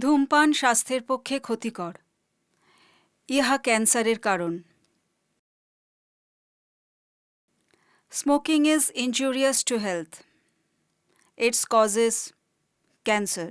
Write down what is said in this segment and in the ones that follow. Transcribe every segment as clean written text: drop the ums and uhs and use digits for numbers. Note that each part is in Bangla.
ধূমপান স্বাস্থ্যের পক্ষে ক্ষতিকর। ইহা ক্যান্সারের কারণ। Smoking is injurious to health. It causes cancer.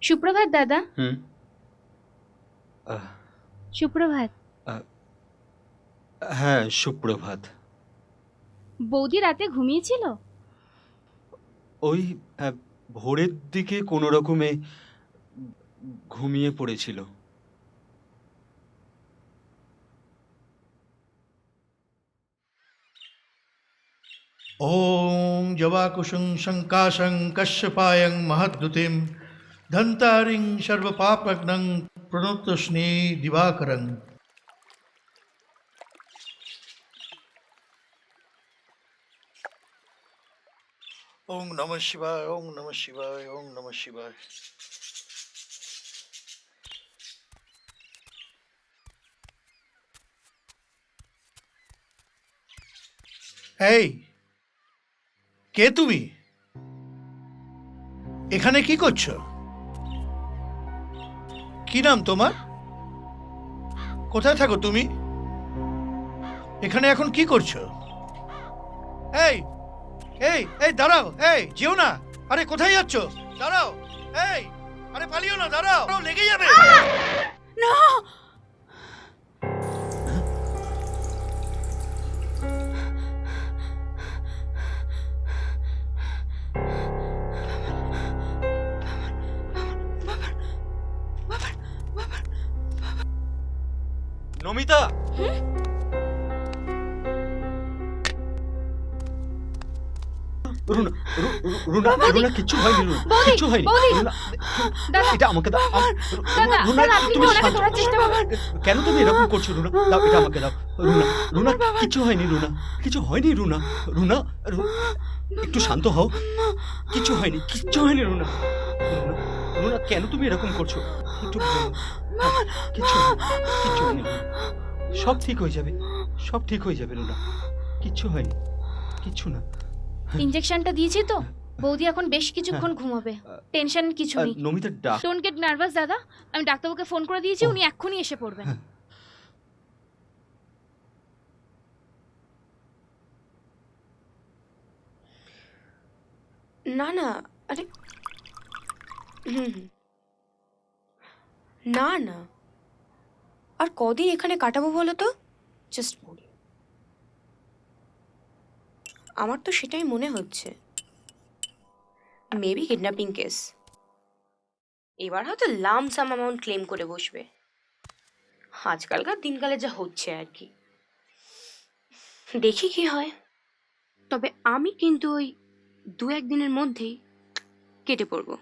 সুপ্রভাত দাদা। আহ, সুপ্রভাত। আহ, হ্যাঁ, সুপ্রভাত। বৌদি রাতে ঘুমিয়েছিল? ওই ভোরের দিকে কোনো রকমে ঘুমিয়ে পড়েছিল। ॐ जवाकुसुं शङ्काशं कश्यपायं महद्युतिं धन्तारिं सर्वपापघ्नं प्रणतस्मै दिवाकरं। ॐ नमः शिवाय, ॐ नमः शिवाय, ॐ नमः शिवाय। এই কে তুমি? এখানে কি করছো? কি নাম তোমার? কোথায় থাকো তুমি? এখানে এখন কি করছো? এই এই এই দাঁড়াও, এই যেও না। আরে কোথায় যাচ্ছ? দাঁড়াও, এই আরে পালিও না, দাঁড়াও, লেগে যাবে। No! নমিতা, রুনা, রুনা, রুনা, কিচ্ছু হয়নি, রুনা, কিচ্ছু হয়নি। রুনা, এটা আমাকে দাও। রুনা, তুমি শান্ত হও। কেন তুমি এরকম করছো রুনা? দাও, এটা আমাকে দাও। রুনা, রুনা, কিচ্ছু হয়নি রুনা, কিছু হয়নি রুনা। রুনা, একটু শান্ত হও। কিচ্ছু হয়নি, কিচ্ছু হয়নি রুনা। রুনা, রুনা, কেন তুমি এরকম করছো? একটু বলো। কিচ্ছু হয়নি, কিচ্ছু হয়নি রুনা। সব ঠিক হয়ে যাবে, সব ঠিক হয়ে যাবে রুনা। কিচ্ছু হয়নি, কিচ্ছু না। ইনজেকশনটা দিয়েছি তো, বৌদি এখন বেশ কিছুক্ষণ ঘুমাবে। টেনশন কিছু নেই। নমিতা ডাক। ডোন্ট গেট নার্ভাস দাদা, আমি ডাক্তারবাবুকে ফোন করে দিয়েছি, উনি এক্ষুনি এসে পড়বেন। না না, আরে না না, আর কদিন এখানে কাটাবো বলো তো? জাস্ট বলি, আমার তো সেটাই মনে হচ্ছে। Maybe kidnapping case. এবার হয়তো লামসাম অ্যামাউন্ট ক্লেম করে বসবে। আজকালকার দিনকালে যা হচ্ছে আর কি, দেখি কি হয়। তবে আমি কিন্তু ওই 2-1 দিনের মধ্যেই কেটে পড়বো।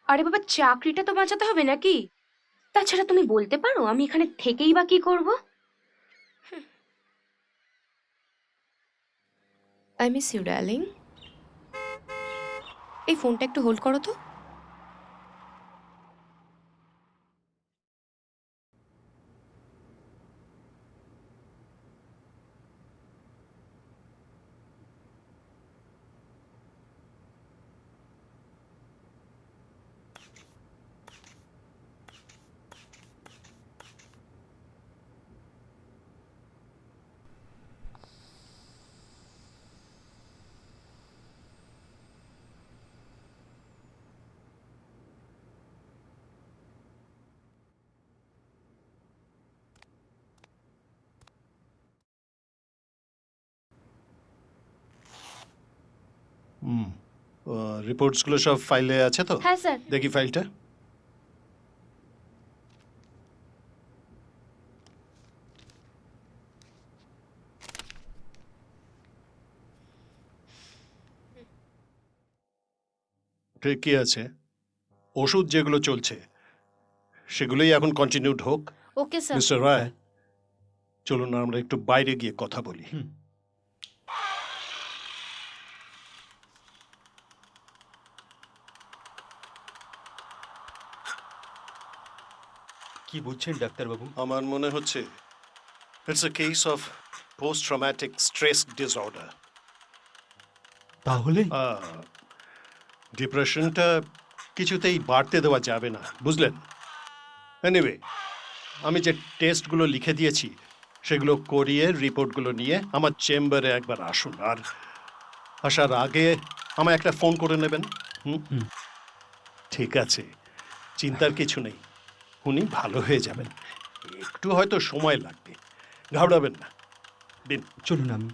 আরে বাবা, চাকরিটা তো বাঁচাতে হবে নাকি? তাছাড়া তুমি বলতে পারো আমি এখানে থেকেই বা কি করবো? I miss you darling. এই ফোনটা একটু হোল্ড করো তো। রিপোর্টসগুলো সব ফাইলে আছে তো? হ্যাঁ স্যার। দেখি ফাইলটা। ঠিকই আছে। ওষুধ যেগুলো চলছে সেগুলোই এখন কন্টিনিউড হোক। Okay sir. মিস্টার রায়, চলুন আমরা একটু বাইরে গিয়ে কথা বলি। কি বলছেন ডাক্তারবাবু? আমার মনে হচ্ছে it's a case of post traumatic stress disorder. তাহলে ডিপ্রেশনটা কিছুতেই বাড়তে দেওয়া যাবে না, বুঝলেন? এনিওয়ে, আমি যে টেস্টগুলো লিখে দিয়েছি সেগুলো করিয়ে রিপোর্টগুলো নিয়ে আমার চেম্বারে একবার আসুন, আর আসার আগে আমায় একটা ফোন করে নেবেন। ঠিক আছে, চিন্তার কিছু নেই, উনি ভালো হয়ে যাবেন। একটু হয়তো সময় লাগবে, ঘাবড়াবেন না। দিন। চলুন আমি।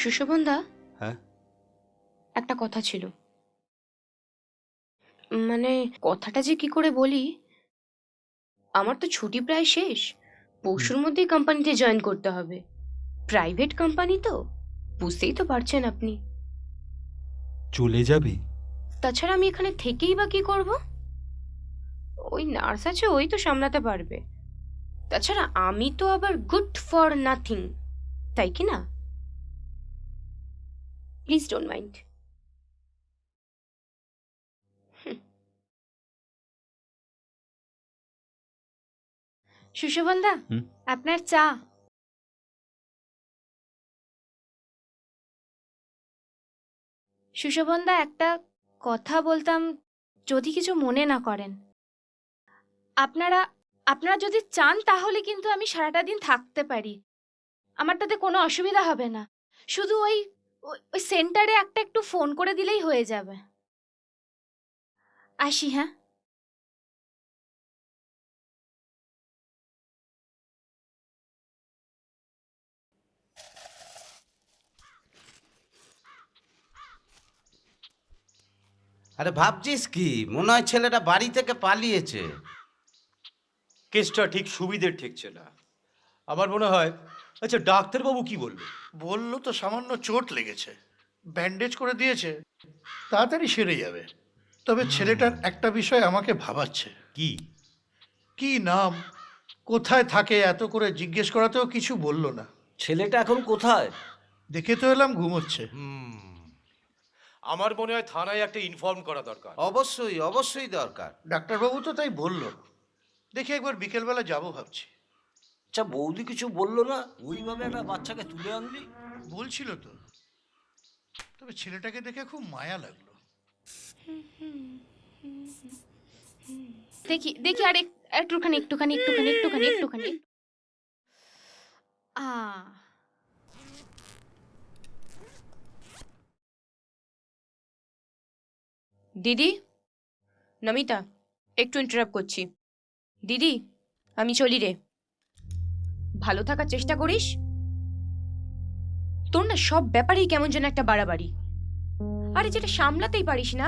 সুশোভনদা, হ্যাঁ? একটা কথা ছিল। মানে কথাটা যে কি করে বলি, আমার তো ছুটি প্রায় শেষ, পরশুর মধ্যেই কোম্পানিতে জয়েন করতে হবে। প্রাইভেট কোম্পানি তো, বুঝতেই তো পারছেন আপনি। চলে যাবে? তাছাড়া আমি এখানে থেকেই বা কি করব? ওই নার্স আছে, ওই তো সামলাতে পারবে। তাছাড়া আমি তো আবার গুড ফর নাথিং, তাই কি না? Please don't mind. সুশোভনদা, হুম? আপনার চা। সুশোভনদা, একটা কথা বলতাম, যদি কিছু মনে না করেন। আপনারা আপনারা যদি চান তাহলে কিন্তু আমি সারাটা দিন থাকতে পারি, আমার তাতে কোনো অসুবিধা হবে না। শুধু ওই সেন্টারে একটা একটু ফোন করে দিলেই হয়ে যাবে। আসি, হ্যাঁ? আরে ভাবছিস কি, মনে হয় ছেলেটা বাড়ি থেকে পালিয়েছে। কেসটা ঠিক সুবিধের ঠেকছে না আমার মনে হয়। আচ্ছা, ডাক্তারবাবু কি বললো? বললো তো সামান্য চোট লেগেছে, ব্যান্ডেজ করে দিয়েছে, তাড়াতাড়ি সেরে যাবে। তবে ছেলেটার একটা বিষয় আমাকে ভাবাচ্ছে। কি? কি নাম, কোথায় থাকে, এত করে জিজ্ঞেস করাতেও কিছু বললো না। ছেলেটা এখন কোথায়? দেখে তো এলাম ঘুমোচ্ছে। আমার মনে হয় থানায় একটা ইনফর্ম করা দরকার। অবশ্যই অবশ্যই দরকার। ডাক্তারবাবু তো তাই বললো। দেখি একবার বিকেলবেলা যাবো ভাবছি। আচ্ছা, বৌদি কিছু বললো না? ওইভাবে একটা বাচ্চাকে তুলে আনলি। বলছিল তো, তবে ছেলেটাকে দেখে খুব মায়া লাগলো। দেখি দেখি, আর একটুখানি একটুখানি একটুখানি একটুখানি একটুখানি। আ দিদি, নমিতা, একটু ইন্টারাপ্ট করছি। দিদি, আমি চলি রে। ভালো থাকার চেষ্টা করিস। তোর না সব ব্যাপারেই কেমন যেন একটা বাড়াবাড়ি। আরে যেটা সামলাতেই পারিস না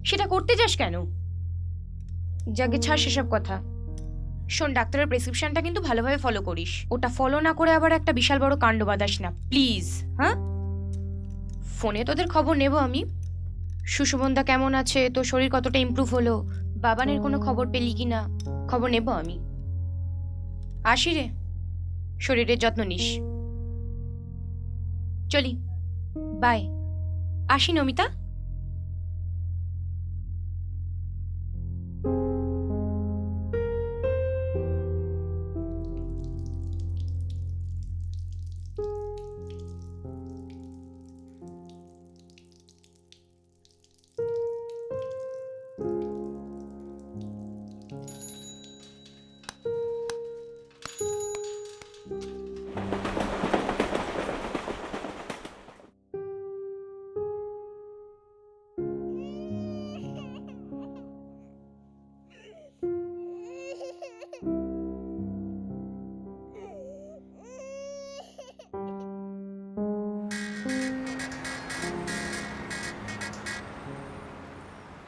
সেটা করতে যাস কেন? যাকে ছাড় সেসব কথা। শোন, ডাক্তারের প্রেসক্রিপশনটা কিন্তু ভালোভাবে ফলো করিস। ওটা ফলো না করে আবার একটা বিশাল বড় কাণ্ড বাঁধাস না প্লিজ, হ্যাঁ? ফোনে তোদের খবর নেব আমি। সুশোভনদা কেমন আছে, তোর শরীর কতটা ইমপ্রুভ হলো, বাবানের কোনো খবর পেলি কিনা, খবর নেব আমি। আসি রে, শরীরের যত্ন নিস। চলি, বাই। আসি নমিতা।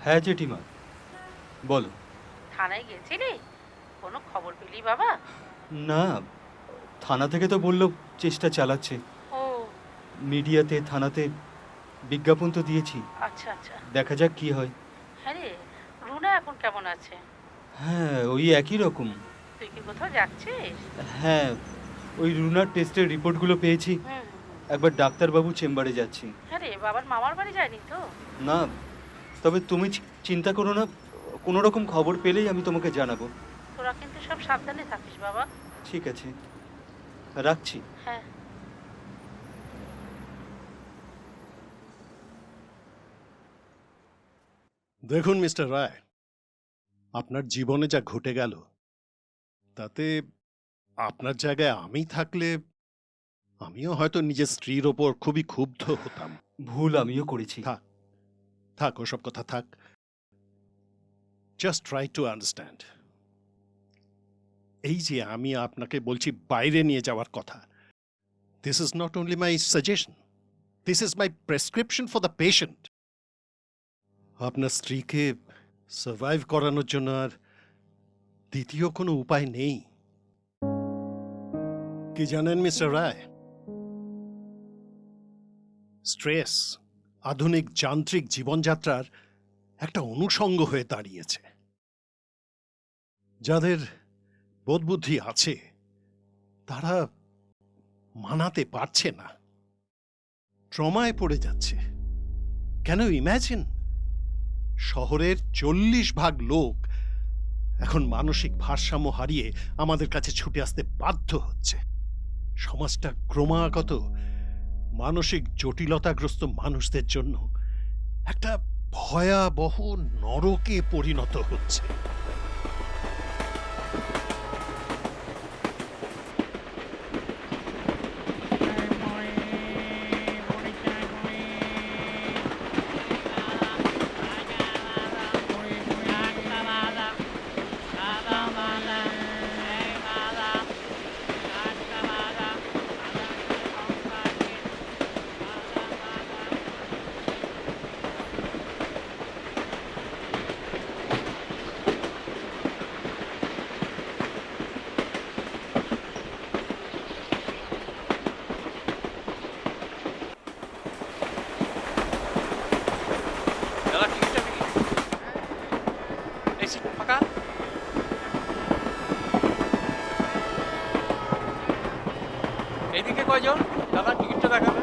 হ্যাঁ জেঠিমা, বলো। থানায় গেছিলি? কোনো খবর পেলি বাবা? না, থানা থেকে তো বললো চেষ্টা চালাচ্ছে। ও মিডিয়াতে, থানাতে বিজ্ঞাপন তো দিয়েছি, আচ্ছা আচ্ছা। দেখা যাক কি হয়। হ্যাঁ রে, রুনা এখন কেমন আছে? হ্যাঁ, ওই একই রকম। তুই কি কোথাও যাচ্ছিস? হ্যাঁ, ওই রুনার টেস্টের রিপোর্টগুলো পেয়েছি, হুম। একবার ডাক্তারবাবু চেম্বারে যাচ্ছি। হ্যাঁ রে, বাবার মামার বাড়ি যায়নি তো? না, তবে তুমি চিন্তা করো না, কোনো রকম খবর পেলেই আমি তোমাকে জানাবো। তোরা কিন্তু সব সাবধানে থাকিস বাবা। ঠিক আছে, রাখছি। হ্যাঁ। দেখুন মিস্টার রায়, আপনার জীবনে যা ঘটে গেল তাতে আপনার জায়গায় আমি থাকলে আমিও হয়তো নিজের স্ত্রীর ওপর খুবই ক্ষুব্ধ হতাম। ভুল আমিও করেছি। থাক থাক, ওসব কথা থাক। Just try to understand. এই যে আমি আপনাকে বলছি বাইরে নিয়ে যাওয়ার কথা, this is not only my suggestion, this is my prescription for the patient. আপনার স্ত্রীকে সার্ভাইভ করানোর জন্য আর দ্বিতীয় কোনো উপায় নেই। কি জানেন মিস্টার রায়, স্ট্রেস আধুনিক যান্ত্রিক জীবনযাত্রার একটা অনুষঙ্গ হয়ে দাঁড়িয়েছে। যাদের বোধবুদ্ধি আছে তারা মানাতে পারছে না, ট্রমায় পড়ে যাচ্ছে। কেন ইম্যাজিন, শহরের 40% লোক এখন মানসিক ভারসাম্য হারিয়ে আমাদের কাছে ছুটে আসতে বাধ্য হচ্ছে। সমাজটা ক্রমাগত মানসিক জটিলতাগ্রস্ত মানুষদের জন্য একটা ভয়াবহ নরকে পরিণত হচ্ছে। দাদা টিকিটটা বিক্রি। এই সিট ফাঁকা। এইদিকে কয়জন? দাদা টিকিটটা দেখাবেন।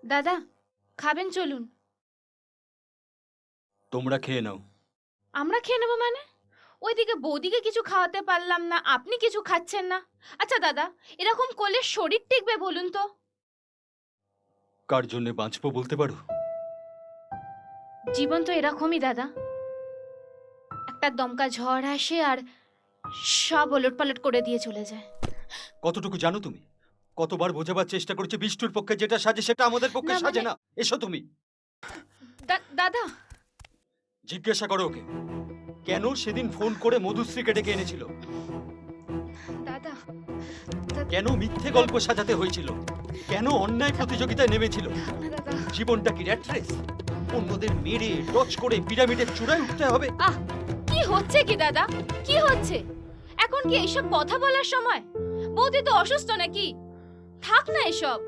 দাদা খাবেন চলুন। তোমরা খেয়ে নাও। আমরা খেয়ে নেবো মানে? ওইদিকে বৌদিকে কিছু খাওয়াতে পারলাম না, আপনি কিছু খাচ্ছেন না। আচ্ছা দাদা, এরকম করলে শরীর টিকবে বলুন তো? কার জন্য বাঁচবো বলতে পারো? জীবন তো এরকমই দাদা, একটা দমকা ঝড় আসে আর সব ওলটপালট করে দিয়ে চলে যায়। কতটুকু জানো তুমি? কতবার বোঝাবার চেষ্টা করেছে বিষ্টুর পক্ষে যেটা সাজে সেটা আমাদের পক্ষে না, সাজে মানে- না। এসো তুমি, দাদা জিজ্ঞাসা করো ওকে কেন সেদিন ফোন করে মধুশ্রীকে ডেকে এনেছিল, দাদা কেন মিথ্যে গল্প সাজাতে হয়েছিল, কেন অন্যায় প্রতিযোগিতায় নেমেছিল। দাদা জীবনটা কি র্যাট রেস? অন্যদের মেরে টচ করে পিরামিডের চূড়ায় উঠতে হবে? আহ কি হচ্ছে কি দাদা, কি হচ্ছে? এখন কি এইসব কথা বলার সময়? বৌদি তো অসুস্থ নাকি? থাক না এসব।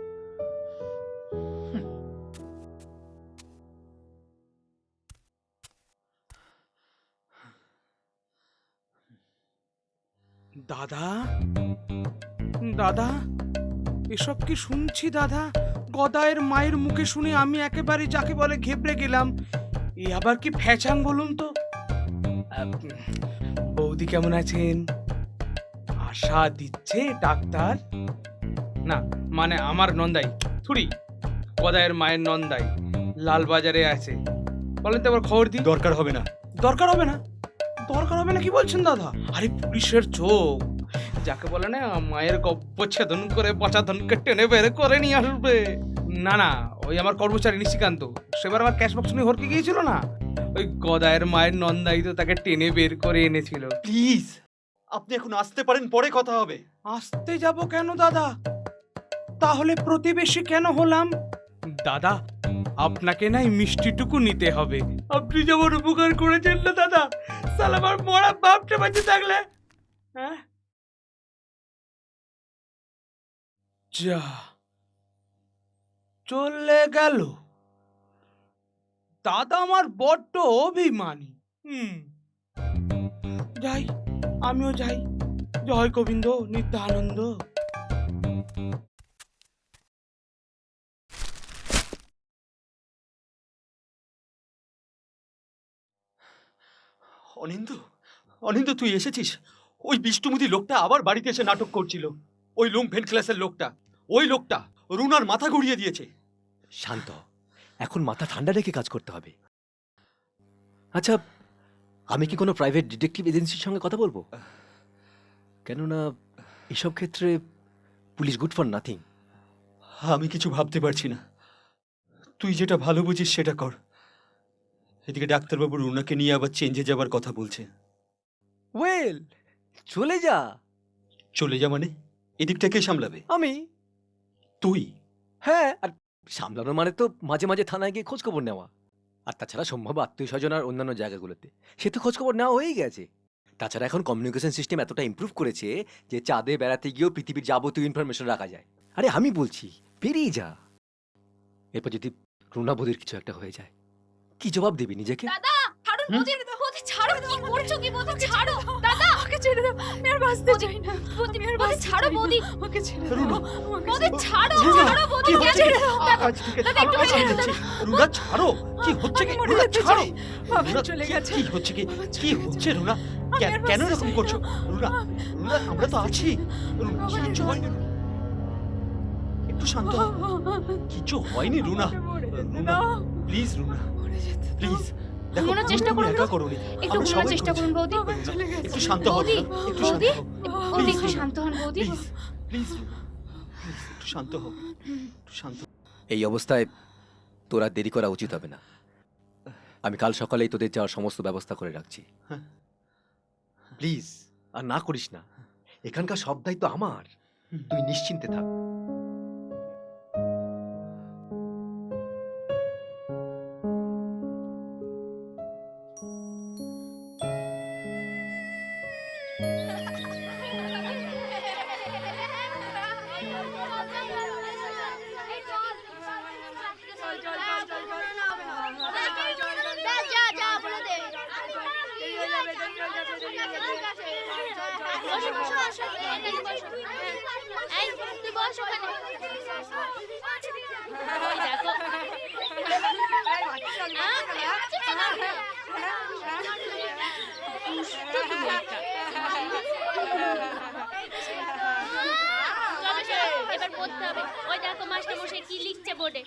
দাদা, দাদা, এসব কি শুনছি দাদা? গদায়ের মায়ের মুখে শুনে আমি একেবারে যাকে বলে ঘেবড়ে গেলাম। এ আবার কি ফ্যাচাং বলুন তো? বৌদি কেমন আছেন? আশা দিচ্ছে ডাক্তার? না মানে আমার নন্দাই, থুড়ি গদায়ের মায়ের নন্দাই লালবাজারে আছে। বলেন তো আবার খবর দিই। দরকার হবে না। দরকার হবে না? দরকার হবে না কি বলছেন দাদা? আরে পুলিশের চোখ, যাকে বলে না মায়ের গব্বচ্ছেদন করে পচাধনকে টেনে বের করে নিয়ে আসবে। না না, ওই আমার কর্মচারী নিশিকান্ত সেবার আমার ক্যাশ বক্স নিয়ে হরকে গিয়েছিল না, ওই গদায়ের মায়ের নন্দাই তো তাকে টেনে বের করে এনেছিল। প্লিজ আপনি এখন আসতে পারেন, পরে কথা হবে। আসতে যাব কেন দাদা? তাহলে প্রতিবেশী কেন হলাম? দাদা আপনাকে নাই মিষ্টিটুকু নিতে হবে। আপনি যেমন উপকার করেছেন না দাদা, সালা আমার মরা বাপটা বেঁচে থাকলে। হ্যাঁ যা চলে গেল। দাদা আমার বড্ড অভিমানী। যাই, আমিও যাই। জয় গোবিন্দ নিত্যানন্দ। অনিন্দ, অনিন্দ তুই এসেছিস? ওই বিষ্ণুমতি লোকটা আবার বাড়িতে এসে নাটক করছিল। ওই লুম্ফেন ক্লাসের লোকটা, ওই লোকটা রুনার মাথা ঘুরিয়ে দিয়েছে। শান্ত, এখন মাথা ঠান্ডা রেখে কাজ করতে হবে। আচ্ছা, আমি কি কোনো প্রাইভেট ডিটেকটিভ এজেন্সির সঙ্গে কথা বলবো? কেননা এসব ক্ষেত্রে পুলিশ গুড ফর নাথিং। আমি কিছু ভাবতে পারছি না। তুই যেটা ভালো বুঝিস সেটা কর। এদিকে ডাক্তারবাবু রুনাকে নিয়ে আবার চেঞ্জে যাবার কথা বলছে। ওয়েল, চলে যা। চলে যা মানে? এদিকটা কে সামলাবে? আমি। তুই? হ্যাঁ, আর সামলানো মানে তো মাঝে মাঝে থানায় গিয়ে খোঁজ খবর নেওয়া। আর তাছাড়া সম্ভব আত্মীয় স্বজন আর অন্যান্য জায়গাগুলোতে সে তো খোঁজ খবর নেওয়া হয়েই গেছে। তাছাড়া এখন কমিউনিকেশন সিস্টেম এতটা ইমপ্রুভ করেছে যে চাঁদে বেড়াতে গিয়েও পৃথিবীর যাবতীয় ইনফরমেশন রাখা যায়। আরে আমি বলছি বেরিয়ে যা। এরপর যদি রুনা বৌদির কিছু একটা হয়ে যায়, কি জবাব দিবি নিজেকে? দাদা ছাড়ুন বৌদি, বৌদি ছাড়ো, কি করছো কি বৌদি? ছাড়ো দাদা, ওকে ছেড়ে দাও, আমি আর বাঁচতে চাই না। বৌদি ছাড়ো বৌদি, ওকে ছেড়ে দাও। বৌদি ছাড়ো, ছাড়ো বৌদি, কে ছেড়ে দাও? দাদা একটু ছেড়ে দাও। রুনা ছাড়ো। কি হচ্ছে কি? রুনা ছাড়ো। বাবা রুনা, চলে গেছে। কি হচ্ছে কি? কি হচ্ছে রুনা? কেন এরকম করছো? রুনা, রুনা আমরা তো আছি। রুনা, কিচ্ছু হয়নি। একটু শান্ত হও। কিছু হয়নি রুনা। Runa please, Runa please. দেখো ঘুমানোর চেষ্টা তুমি করুন একা তো। করোনি। একটু আমরা ঘুমানোর সবাই চেষ্টা করছি। করুন বৌদি। একটু শান্ত হও বৌদি, রুনা, একটু শান্ত বৌদি, হও। বৌদি একটু Please, শান্ত হন বৌদি। প্লিজ প্লিজ একটু শান্ত হও, একটু শান্ত। এই অবস্থায় তোরা দেরি করা উচিত হবে না। আমি কাল সকালেই তোদের যাওয়ার সমস্ত ব্যবস্থা করে রাখছি। হ্যাঁ। প্লিজ আর না করিস না। এখানকার সব দায়িত্ব আমার। তুই নিশ্চিন্তে থাক। ওই দেখো এবার পড়তে হবে। ওই দেখো মাস্টার মশাই কি লিখছে বোর্ডে।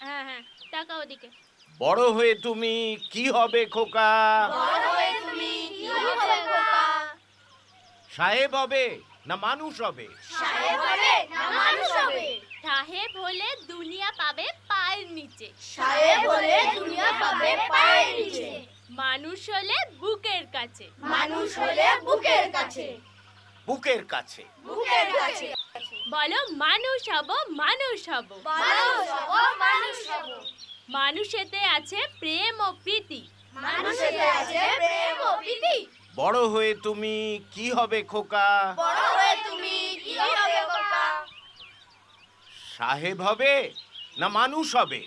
হ্যাঁ হ্যাঁ, তাকাও ওদিকে। বড় হয়ে তুমি কি হবে খোকা? সাহেব হবে না মানুষ হবে? সাহেব হলে দুনিয়া পাবে পায়ের নিচে। মানুষ হলে বুকের কাছে। বুকের কাছে। বলো মানুষ হব, মানুষ হব। মানুষেতে আছে প্রেম ও প্রীতি। বড় হয়ে তুমি কি হবে খোকা? সাহেব হবে না মানুষ হবে?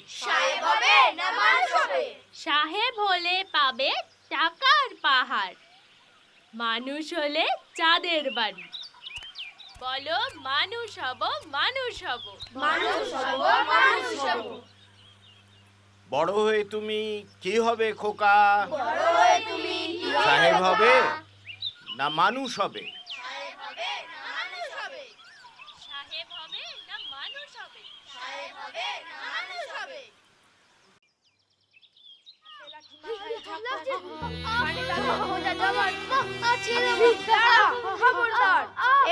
সাহেব হলে পাবে টাকার পাহাড়। মানুষ হলে চাঁদের বাড়ি। বলো মানুষ হব, মানুষ হব। বড় হয়ে তুমি কি হবে খোকা? সাহেব হবে না মানুষ হবে? সাহেব হবে না মানুষ হবে?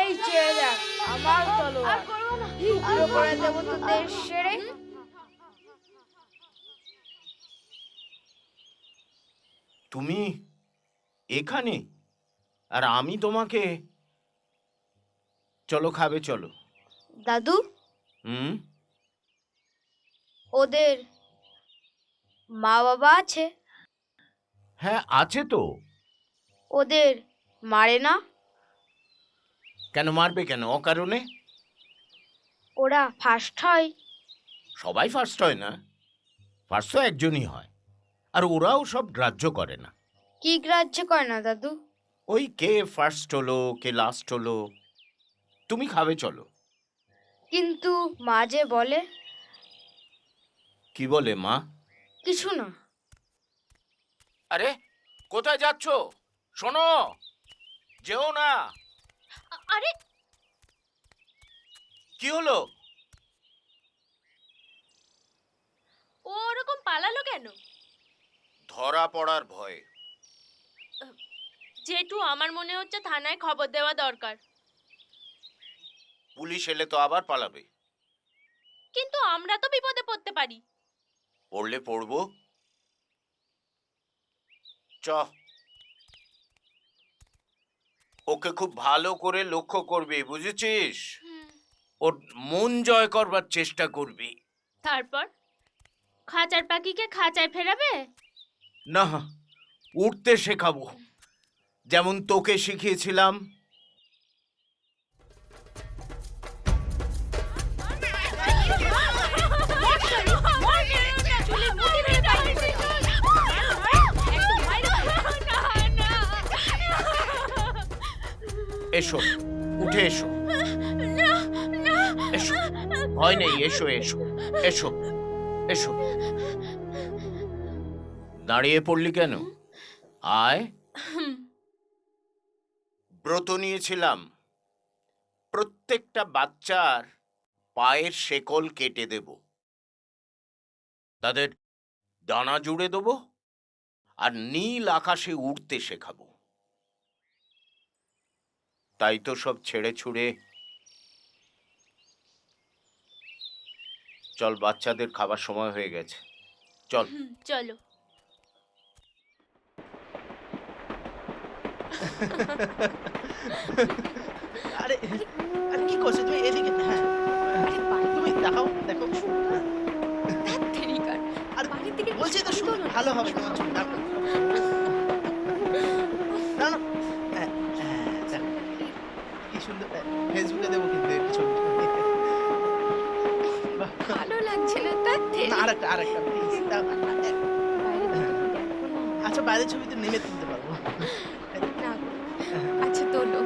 এই চেয়ে দেখ আমার তলোয়ার টুকরো করে দেবো তোদের সেরে। তুমি এখানে আর আমি তোমাকে। চলো খাবে চলো। দাদু, হুম, ওদের মা বাবা আছে? হ্যাঁ আছে তো। ওদের মারে না? কেন মারবে কেন অকারণে? ওরা ফার্স্ট হয়? সবাই ফার্স্ট হয় না, ফার্স্ট তো একজনই হয়। আর ওরাও সব গ্রাহ্য করে না। কি গ্রাহ্য করে না দাদু? ওই কে ফার্স্ট হলো কে লাস্ট হলো। তুমি খাবে চলো। কিন্তু মা যে বলে। কি বলে মা? কিছু না। আরে কোথায় যাচ্ছ? শোনো, যেও না। আরে কি হলো? ও ওরকম পালালো কেন? ধরা পড়ার ভয়ে। জেঠু, আমার মনে হচ্ছে থানায় খবর দেওয়া দরকার। পুলিশ এলে তো আবার পালাবে। কিন্তু আমরা তো বিপদে পড়তে পারি। পড়লে পড়বো। চ, ওকে খুব ভালো করে লক্ষ্য করবি, বুঝেছিস? ওর মন জয় করবার চেষ্টা করবি। তারপর খাঁচার পাখিকে খাঁচায় ফেরাবে? না, উঠতে শেখাবো, যেমন তোকে শিখিয়েছিলাম। এসো, উঠে এসো। এসো, ভয় নেই, এসো এসো এসো এসো। দাঁড়িয়ে পড়লি কেন? আয়। ব্রত নিয়েছিলাম, প্রত্যেকটা বাচ্চার পায়ের শেকল কেটে দেব, তাদের ডানা জুড়ে দেব, আর নীল আকাশে উড়তে শেখাবো। তাই তো সব ছেড়ে ছুড়ে। চল, বাচ্চাদের খাবার সময় হয়ে গেছে, চল। চলো। আরে আরে কি করছো তুমি? এদিকে, হ্যাঁ তুমি দেখাও, দেখো। আর বলছি তো শুন, ভালো হবে তোমার জন্য। না না, হ্যাঁ, দেখো, কি সুন্দর। ফেসবুকে দেবো কিন্তু একটা ছবি। ভালো লাগছে না তার না, আরেকটা প্লিজ। আচ্ছা, বাইরের ছবিতে নেমে তুলতে পারবো। আচ্ছা তোলো।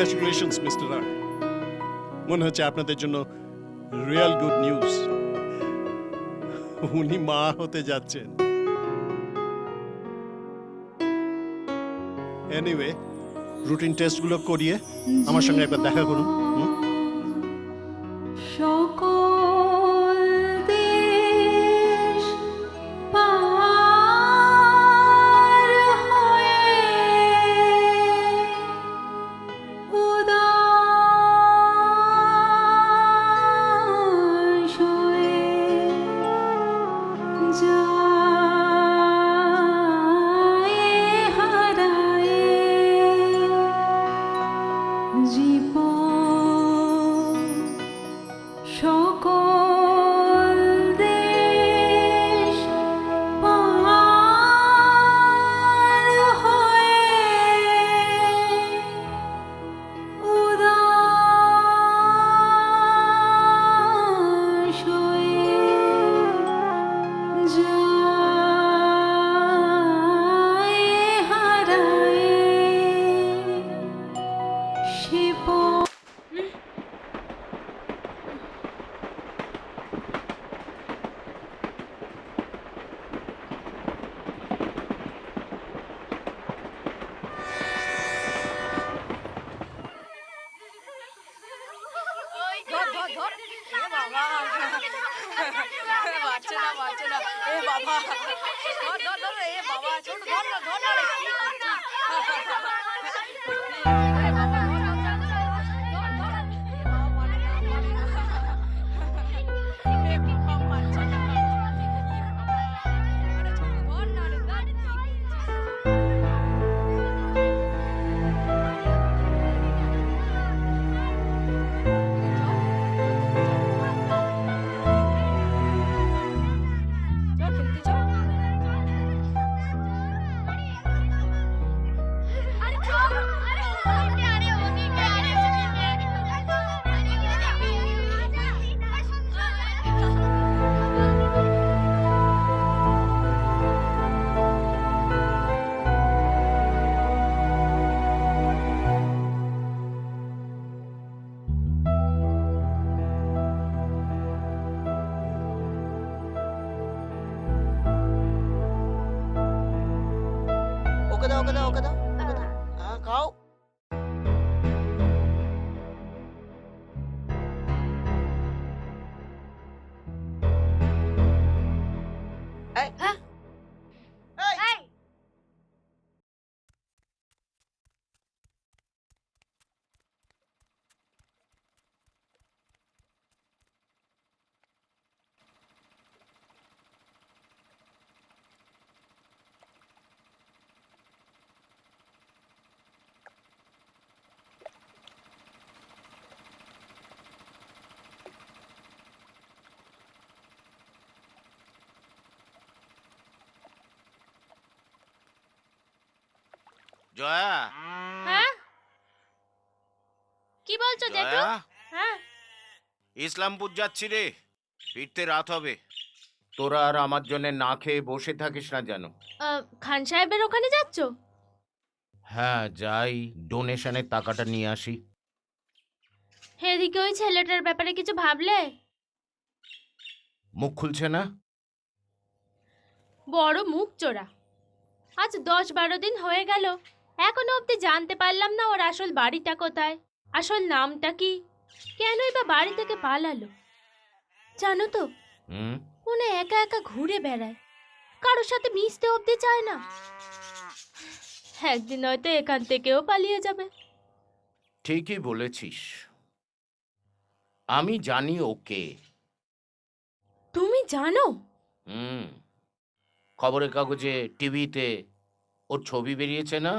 কংগ্রাচুলেশনস মিস্টার রায়, মনে হচ্ছে আপনাদের জন্য রিয়েল গুড নিউজ। উনি মা হতে যাচ্ছেন। এনিওয়ে, রুটিন টেস্টগুলো করিয়ে আমার সঙ্গে একবার দেখা করুন। সকল দেশ পার হয়ে উদাস হয়ে যায় হারায় জীবন, সকল দেশ পার হয়ে উদাস হয়ে যায় হারায় সে ওকে দাও, ওকে দাও, ওকে দাও, ওকে দাও। হ্যাঁ, খাও। এই, হ্যাঁ? এই, জয়া, হ্যাঁ কি বলছো জেঠু? জয়া, হ্যাঁ ইসলামপুর যাচ্ছি রে, ফিরতে রাত হবে। তোরা আর আমার জন্য না খেয়ে বসে থাকিস না যেন। খান সাহেবের ওখানে যাচ্ছ? হ্যাঁ যাই, ডোনেশনের টাকাটা নিয়ে আসি। এদিকে ওই ছেলেটার ব্যাপারে কিছু ভাবলে? মুখ খুলছে না। বড় মুখ চোরা। আজ 10-12 দিন হয়ে গেল, এখনো অবধি জানতে পারলাম না ওর আসল বাড়িটা কোথায়, আসল নামটা কি, কেনই বা বাড়ি থেকে পালালো। জানো তো, হুম, উনি একা একা ঘুরে বেড়ায়, কারোর সাথে মিশতে অবধি চায় না। একদিন হয়তো এখান থেকেও পালিয়ে যাবে। ঠিকই বলেছিস। আমি জানি ওকে। তুমি জানো? হুম, খবরের কাগজে, টিভিতে ওর ছবি বেরিয়েছে না।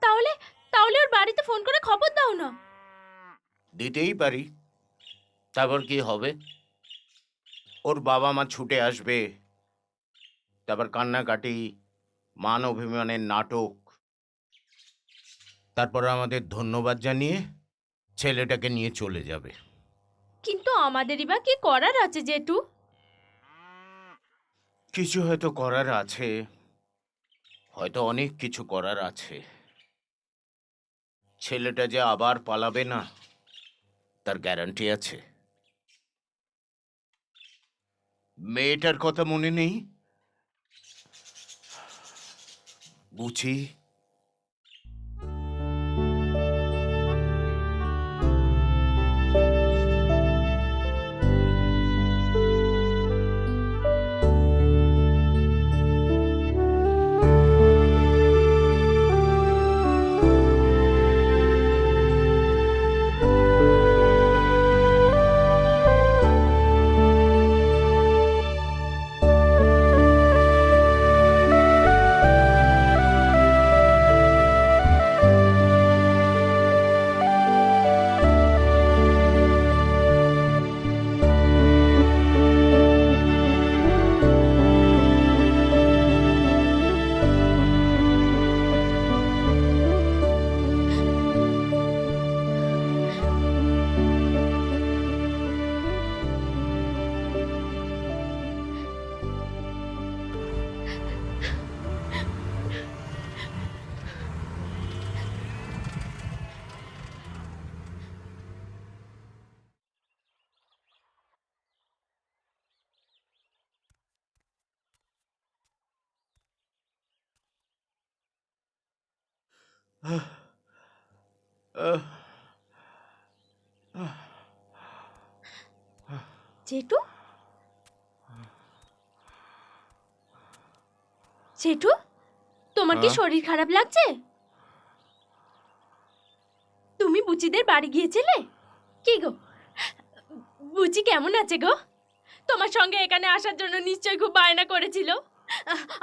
তাহলে তাহলে ওর বাড়িতে ফোন করে খবর দাও না। দিতেই পারি, তারপর কি হবে? ওর বাবা মা ছুটে আসবে, তারপর কান্নাকাটি, মান অভিমানের নাটক, তারপর আমাদের ধন্যবাদ জানিয়ে ছেলেটাকে নিয়ে চলে যাবে। কিন্তু আমাদেরই বা কি করার আছে জেঠু? কিছু হয়তো করার আছে, হয়তো অনেক কিছু করার আছে। ছেলেটা যে আবার পালাবে না তার গ্যারান্টি আছে? মেয়েটার কথা মনে নেই? বুঝি জেঠু, জেঠু, তোমার কি শরীর খারাপ লাগছে? তুমি বুচিদের বাড়ি গিয়েছিলে? কি গো, বুচি কেমন আছে গো? তোমার সঙ্গে এখানে আসার জন্য নিশ্চয়ই খুব বায়না করেছিল।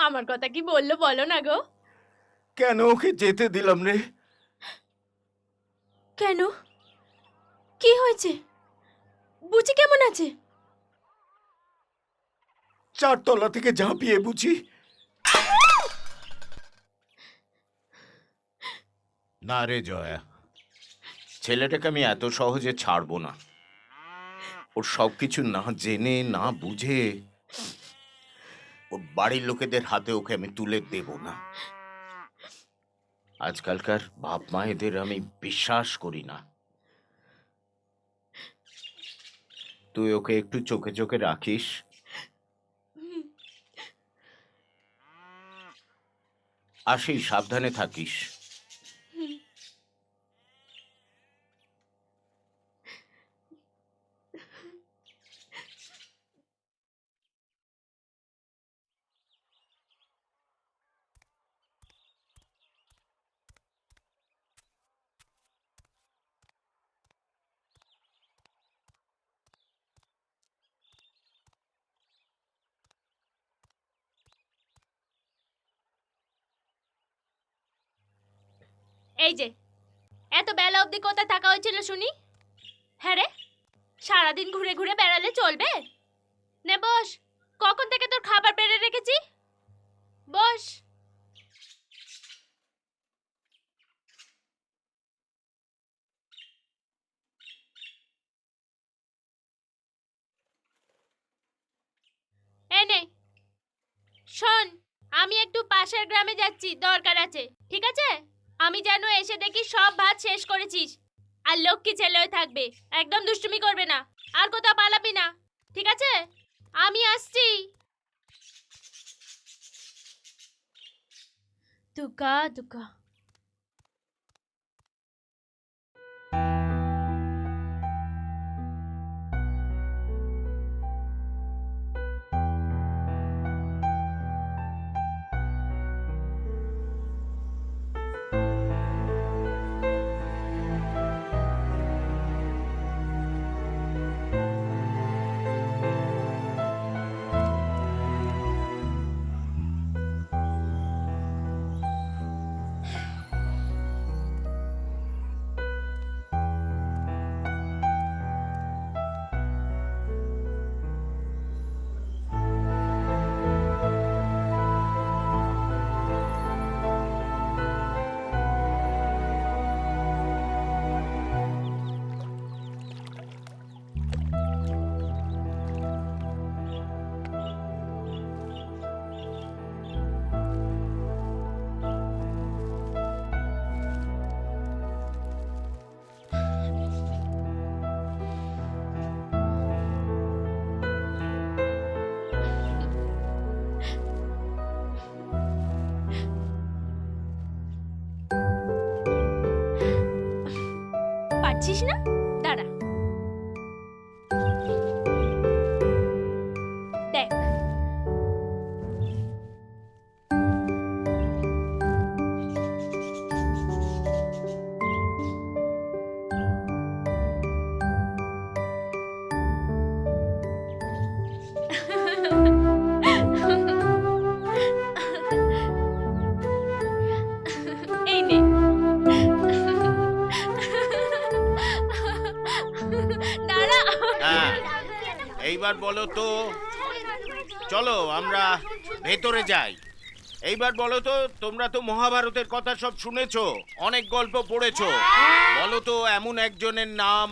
আমার কথা কি বললো বলো না গো? কেন ওকে যেতে দিলাম রে? কেন, কি হয়েছে? বুচি কেমন আছে? 4 তলা থেকে ঝাঁপিয়ে বুঝি। না রে জয়া, ছেলেটাকে আমি এত সহজে ছাড়বো না। ওর সবকিছু না জেনে না বুঝে ওর বাড়ির লোকেদের হাতে ওকে আমি তুলে দেব না। আজকালকার বাপ মায়েদের আমি বিশ্বাস করি না। তুই ওকে একটু চোখে চোখে রাখিস। আসি, সাবধানে থাকিস। এই যে, এত বেলা অবধি কোথায় থাকা হয়েছিল শুনি? হ্যাঁ রে, সারাদিন ঘুরে ঘুরে বেড়ালে চলবে? নে বস, কখন থেকে তোর খাবার বেড়ে রেখেছি, বস। এই নে, শোন, আমি একটু পাশের গ্রামে যাচ্ছি, দরকার আছে, ঠিক আছে? আমি যেন এসে দেখি সব ভাত শেষ করেছিস। আর লক্ষ্মী ছেলে হয়ে থাকবে, একদম দুষ্টুমি করবে না, আর কোথাও পালাবি না, ঠিক আছে? আমি আসছি। দুকা দুকা। পাচ্ছিস না? দাঁড়া, দেখ। এই নে। দাঁড়া। হ্যাঁ, এইবার বলো তো, চলো আমরা ভেতরে যাই। এইবার বলো তো, তোমরা তো মহাভারতের কথা সব শুনেছো, অনেক গল্প পড়েছো। বলো তো এমন একজনের নাম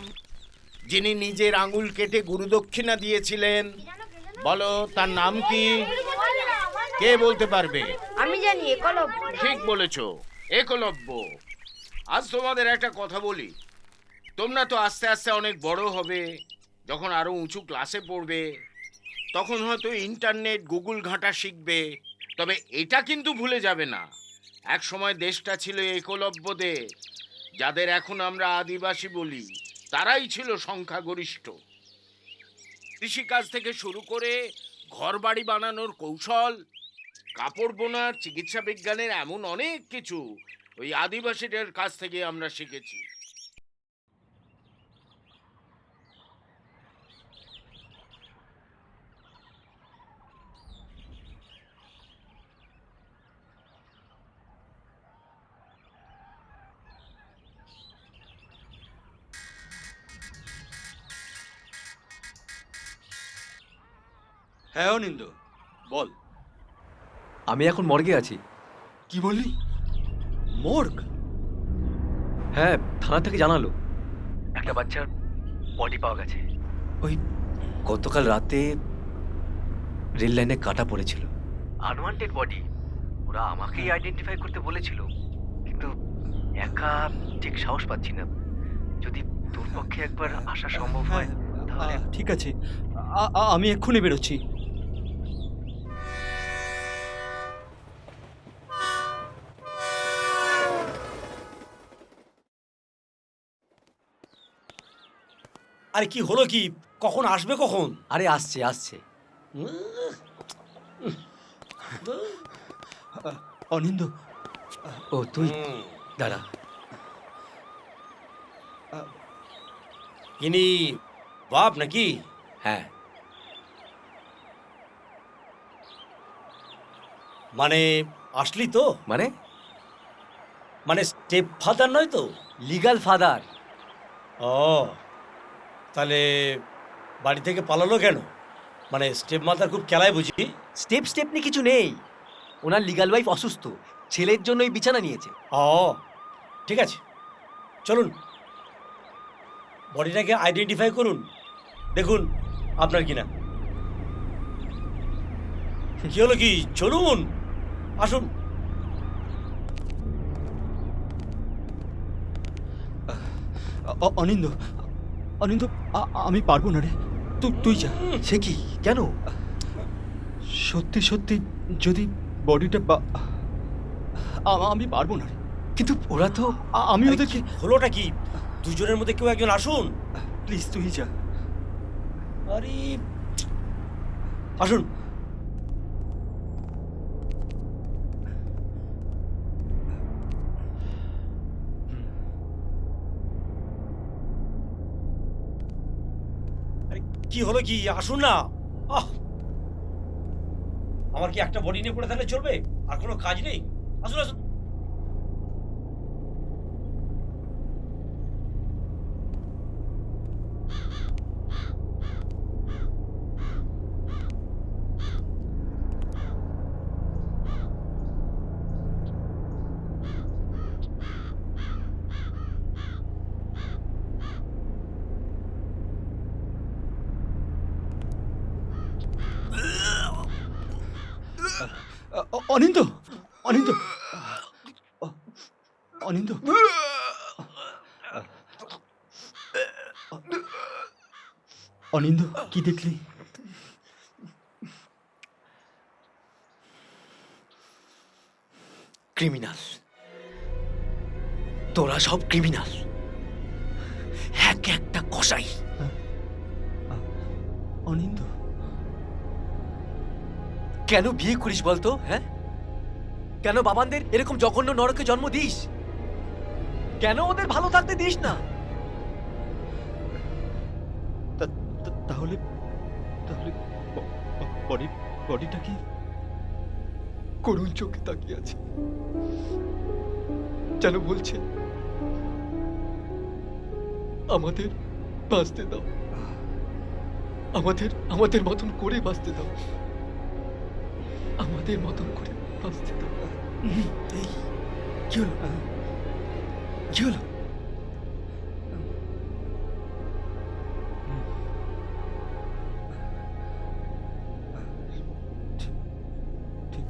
যিনি নিজের আঙুল কেটে গুরুদক্ষিণা দিয়েছিলেন। বলো তার নাম কি? কে বলতে পারবে? আমি জানি, একলব্য। ঠিক বলেছো, একলব্য। আজ তোমাদের একটা কথা বলি, তোমরা তো আস্তে আস্তে অনেক বড় হবে, যখন আরো উঁচু ক্লাসে পড়বে, তখন হয়তো ইন্টারনেট গুগল ঘাঁটা শিখবে। তবে এটা কিন্তু ভুলে যাবে না, এক সময় দেশটা ছিল একলব্যদের, যাদের এখন আমরা আদিবাসী বলি, তারাই ছিল সংখ্যাগরিষ্ঠ। কৃষিকাজ থেকে শুরু করে ঘরবাড়ি বানানোর কৌশল, কাপড় বোনার, চিকিৎসা বিজ্ঞানের এমন অনেক কিছু ওই আদিবাসীদের কাছ থেকে আমরা শিখেছি। হ্যাঁ অনিন্দ, বল। আমি এখন মর্গে আছি। কি বললি? মর্গ? হ্যাঁ, থানা থেকে জানালো একটা বাচ্চার বডি পাওয়া গেছে। ওই গতকাল রাতে রেল লাইনে কাটা পড়েছিল। Unwanted body. ওরা আমাকেই আইডেন্টিফাই করতে বলেছিল, কিন্তু একা ঠিক সাহস পাচ্ছি না। যদি তোর পক্ষে একবার আসা সম্ভব হয় তাহলে। ঠিক আছে, আমি এক্ষুনি বেরোচ্ছি। আরে কি হলো কি? কখন আসবে কখন? আরে আসছে আসছে। অনিন্দ, ও তুই দাঁড়া। ইনি বাপ নাকি? হ্যাঁ, মানে আসলি তো? মানে মানে স্টেপ ফাদার নয় তো? Legal father. ও, তাহলে বাড়ি থেকে পালালো কেন? মানে স্টেপ মাদার খুব খেলায় বুঝি? স্টেপ নিয়ে কিছু নেই। ওনার লিগ্যাল ওয়াইফ অসুস্থ, ছেলের জন্যই বিছানা নিয়েছে। ও ঠিক আছে, চলুন বডিটাকে আইডেন্টিফাই করুন, দেখুন আপনার কিনা। কি হলো কি? চলুন, আসুন। অনিন্দ, অনিন্দ, আমি পারবো না রে, তুই যা। সে কি? কেন? সত্যি সত্যি যদি বডিটা আমি পারবো না রে। কিন্তু ওরা তো। আমি ওদেরকে। হলোটা কি? দুজনের মধ্যে কেউ একজন আসুন, প্লিজ তুই যা। আরে আসুন। আরে কি হলো কি? আসুন না। আহ, আমার কি একটা বডি নিয়ে পড়ে থাকলে চলবে? আর কোনো কাজ নেই? আসুন আসুন। অনিন্দ, অনিন্দ, অনিন্দ, অনিন্দ, কি দেখলি? ক্রিমিনাল। তোরা সব ক্রিমিনাল। এক একটা কসাই। অনিন্দ, কেন বিয়ে করিস বলতো? হ্যাঁ, কেন বাবানদের এরকম জঘন্য নরকে জন্ম দিস? কেন ওদের ভালো থাকতে দিস না? তাহলে তাহলে বডিটা কি করুণ চোখে তাকিয়ে আছে, যেন বলছে আমাদের বাঁচতে দাও, আমাদের মতন করে বাঁচতে দাও, আমাদের মতন করে বাঁচতে দাও। এই কি হলো? কি হলো?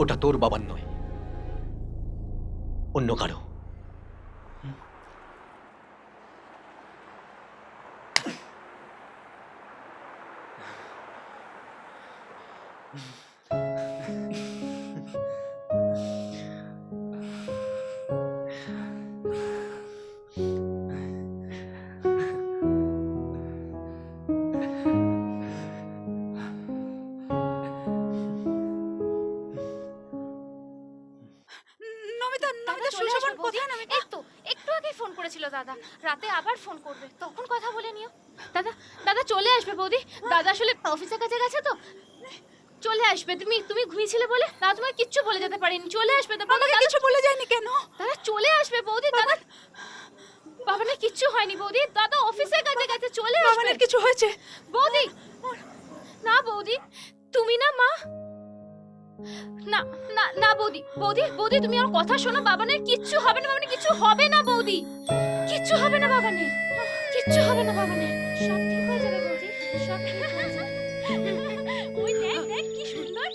ওটা তোর বাবার নয়, অন্য কারো। নমিতা, নমিতা, চলে সুশোভন আসবে কোথায়? বৌদি? নমিতা, এই তো একটু আগে ফোন করেছিল দাদা, রাতে আবার ফোন করবে, তখন কথা বলে নিও। দাদা দাদা চলে আসবে বৌদি, দাদা আসলে অফিসের কাছে গেছে তো চলে আসবে। তুমি ঘুমিয়েছিলে বলে দাদা তোমায় কিচ্ছু বলে যেতে পারিনি, চলে আসবে। আমাকে কিছু বলে যায়নি কেন? দাদা চলে আসবে বৌদি। দাদা বাবানের কিচ্ছু হয়নি বৌদি, দাদা অফিসের কাছে গেছে, চলে আসবে। বাবানের কিছু হয়েছে? বৌদি না বৌদি, তুমি না মা, না না না বৌদি, বৌদি বৌদি তুমি আমার কথা শোনো, বাবানের কিচ্ছু হবে না, বাবানের কিছু হবে না বৌদি, কিচ্ছু হবে না বাবানের, কিচ্ছু হবে না বাবানের, সব ঠিক হয়ে যাবে বৌদি, সব ঠিক হয়ে যাবে। ওই দেখ দেখ কি সুন্দর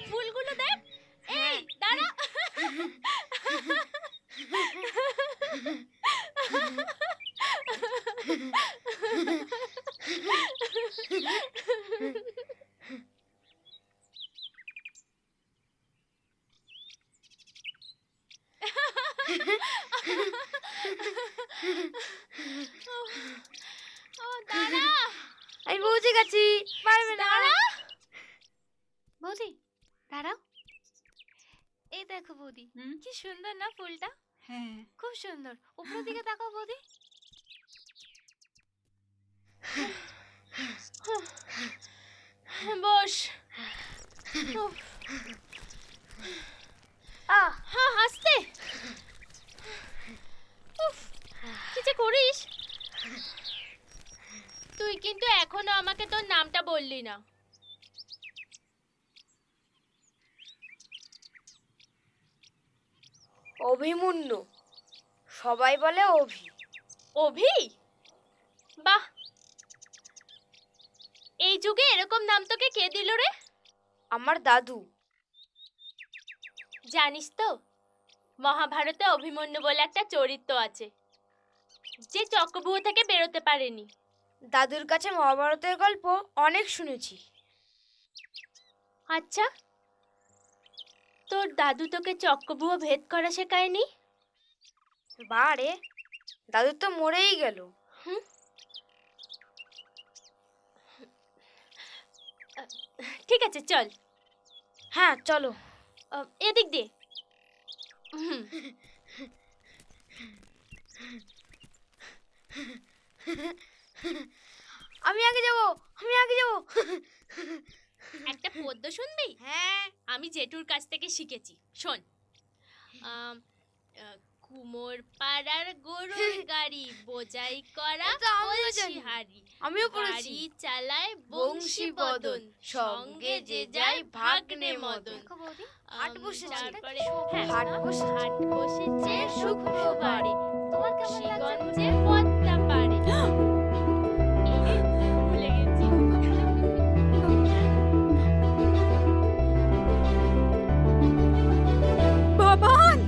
ফুলগুলো দেখ, এই দাঁড়া। ও দাঁড়া, আমি পৌঁছে গেছি, পারবে না। দাঁড়া বৌদি, দাঁড়াও। এই দেখো বৌদি, কি সুন্দর না ফুলটা, হ্যাঁ, খুব সুন্দর। উপরের দিকে তাকাও বৌদি। বস। উফ। হ্যাঁ আস্তে। উফ, কি যে করিস তুই, কিন্তু এখনো আমাকে তোর নামটা বললি না। অভিমন্যু, সবাই বলে অভি। অভি? বাহ, এই যুগে এরকম নাম তোকে কে দিল রে? আমার দাদু। জানিস তো, মহাভারতে অভিমন্যু বলে একটা চরিত্র আছে, যে চক্রব্যূহ থেকে বেরোতে পারেনি। দাদুর কাছে মহাভারতের গল্প অনেক শুনেছি। আচ্ছা, তোর দাদু তোকে চক্রব্যূহ ভেদ করা শেখায়নি? বারে, দাদু তো মরেই গেল। ঠিক আছে চল। হ্যাঁ চলো। এদিক দিয়ে। হুম। আমি আগে যাব, আমি আগে যাব। একটা পদ্য শুনবি? হ্যাঁ। আমি জেঠুর কাছ থেকে শিখেছি, শোন। কুমোর পাড়ার গরুর গাড়ি বোঝাই করা হাড়ি, আমিও পড়েছি। গাড়ি চালায় বংশী বদন, সঙ্গে যে যায় ভাগ্নে মদন। হাট বসেছে। তারপরে হাট বসেছে। হাট বসেছে শুক্রবারে, তোমার কাশীগঞ্জে পদ্মা পারে। ভুলে গেছি। বাবান!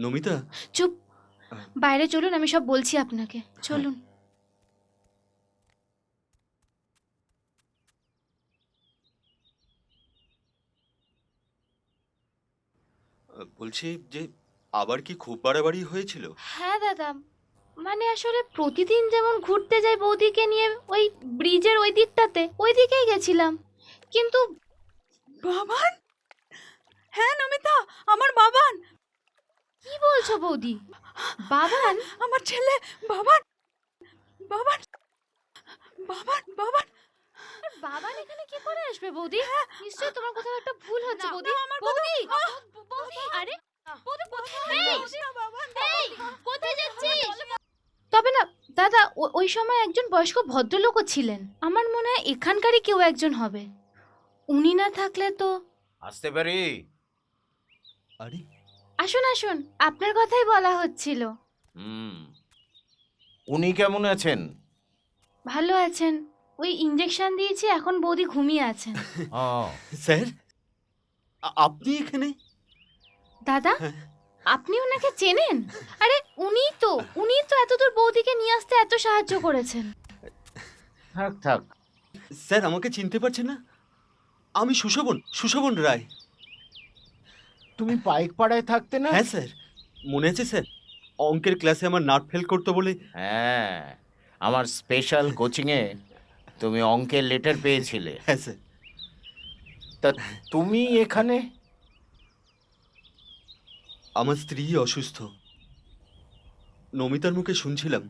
নমিতা, চুপ, বাইরে চলুন, আমি সব বলছি আপনাকে, চলুন। বলছি যে আবার কি খুব বাড়াবাড়ি হয়েছিল? হ্যাঁ দাদা, মানে আসলে প্রতিদিন যেমন ঘুরতে যাই বৌদিকে নিয়ে ওই ব্রিজের ওই দিকটাতে, ওই দিকেই গেছিলাম, কিন্তু বাবান, হ্যাঁ নমিতা, আমার বাবান, কি বলছো বৌদি? বাবান? আমার ছেলে বাবান, বাবান, বাবান, বাবান। বাবান এখানে কি করে আসবে বৌদি? নিশ্চয়ই তোমার কোথাও একটা ভুল হচ্ছে বৌদি। বৌদি, বৌদি, আরে বৌদি কোথায়? এই, কোথায় যাচ্ছিস? তবে না দাদা, ওই সময় একজন বয়স্ক ভদ্রলোকও ছিলেন, আমার মনে হয় এখানকারই কেউ একজন হবে। উনি না থাকলে তো। আসতে পারি? আরে আসুন আসুন, আপনার কথাই বলা হচ্ছিল। হুম, উনি কেমন আছেন? ভালো আছেন, ওই ইঞ্জেকশন দিয়েছি, এখন বৌদি ঘুমিয়ে আছেন। ও, স্যার, আপনি এখানে? দাদা, আপনি ওনাকে চেনেন? আরে উনিই তো এতদূর বৌদিকে নিয়ে আসতে এত সাহায্য করেছেন। থাক থাক। স্যার আমাকে চিনতে পারছেন না? আমি সুশোভন রায়। তুমি পাইক পাড়ায় থাকতে না? হ্যাঁ স্যার, মনে আছে স্যার, অঙ্কের ক্লাসে আমার নাট ফেল করতো বলে। হ্যাঁ, আমার স্পেশাল কোচিংয়ে তুমি অঙ্কের লেটার পেয়েছিলে। হ্যাঁ স্যার। তা তুমি এখানে? আমার স্ত্রী অসুস্থ, নমিতার মুখে শুনছিলাম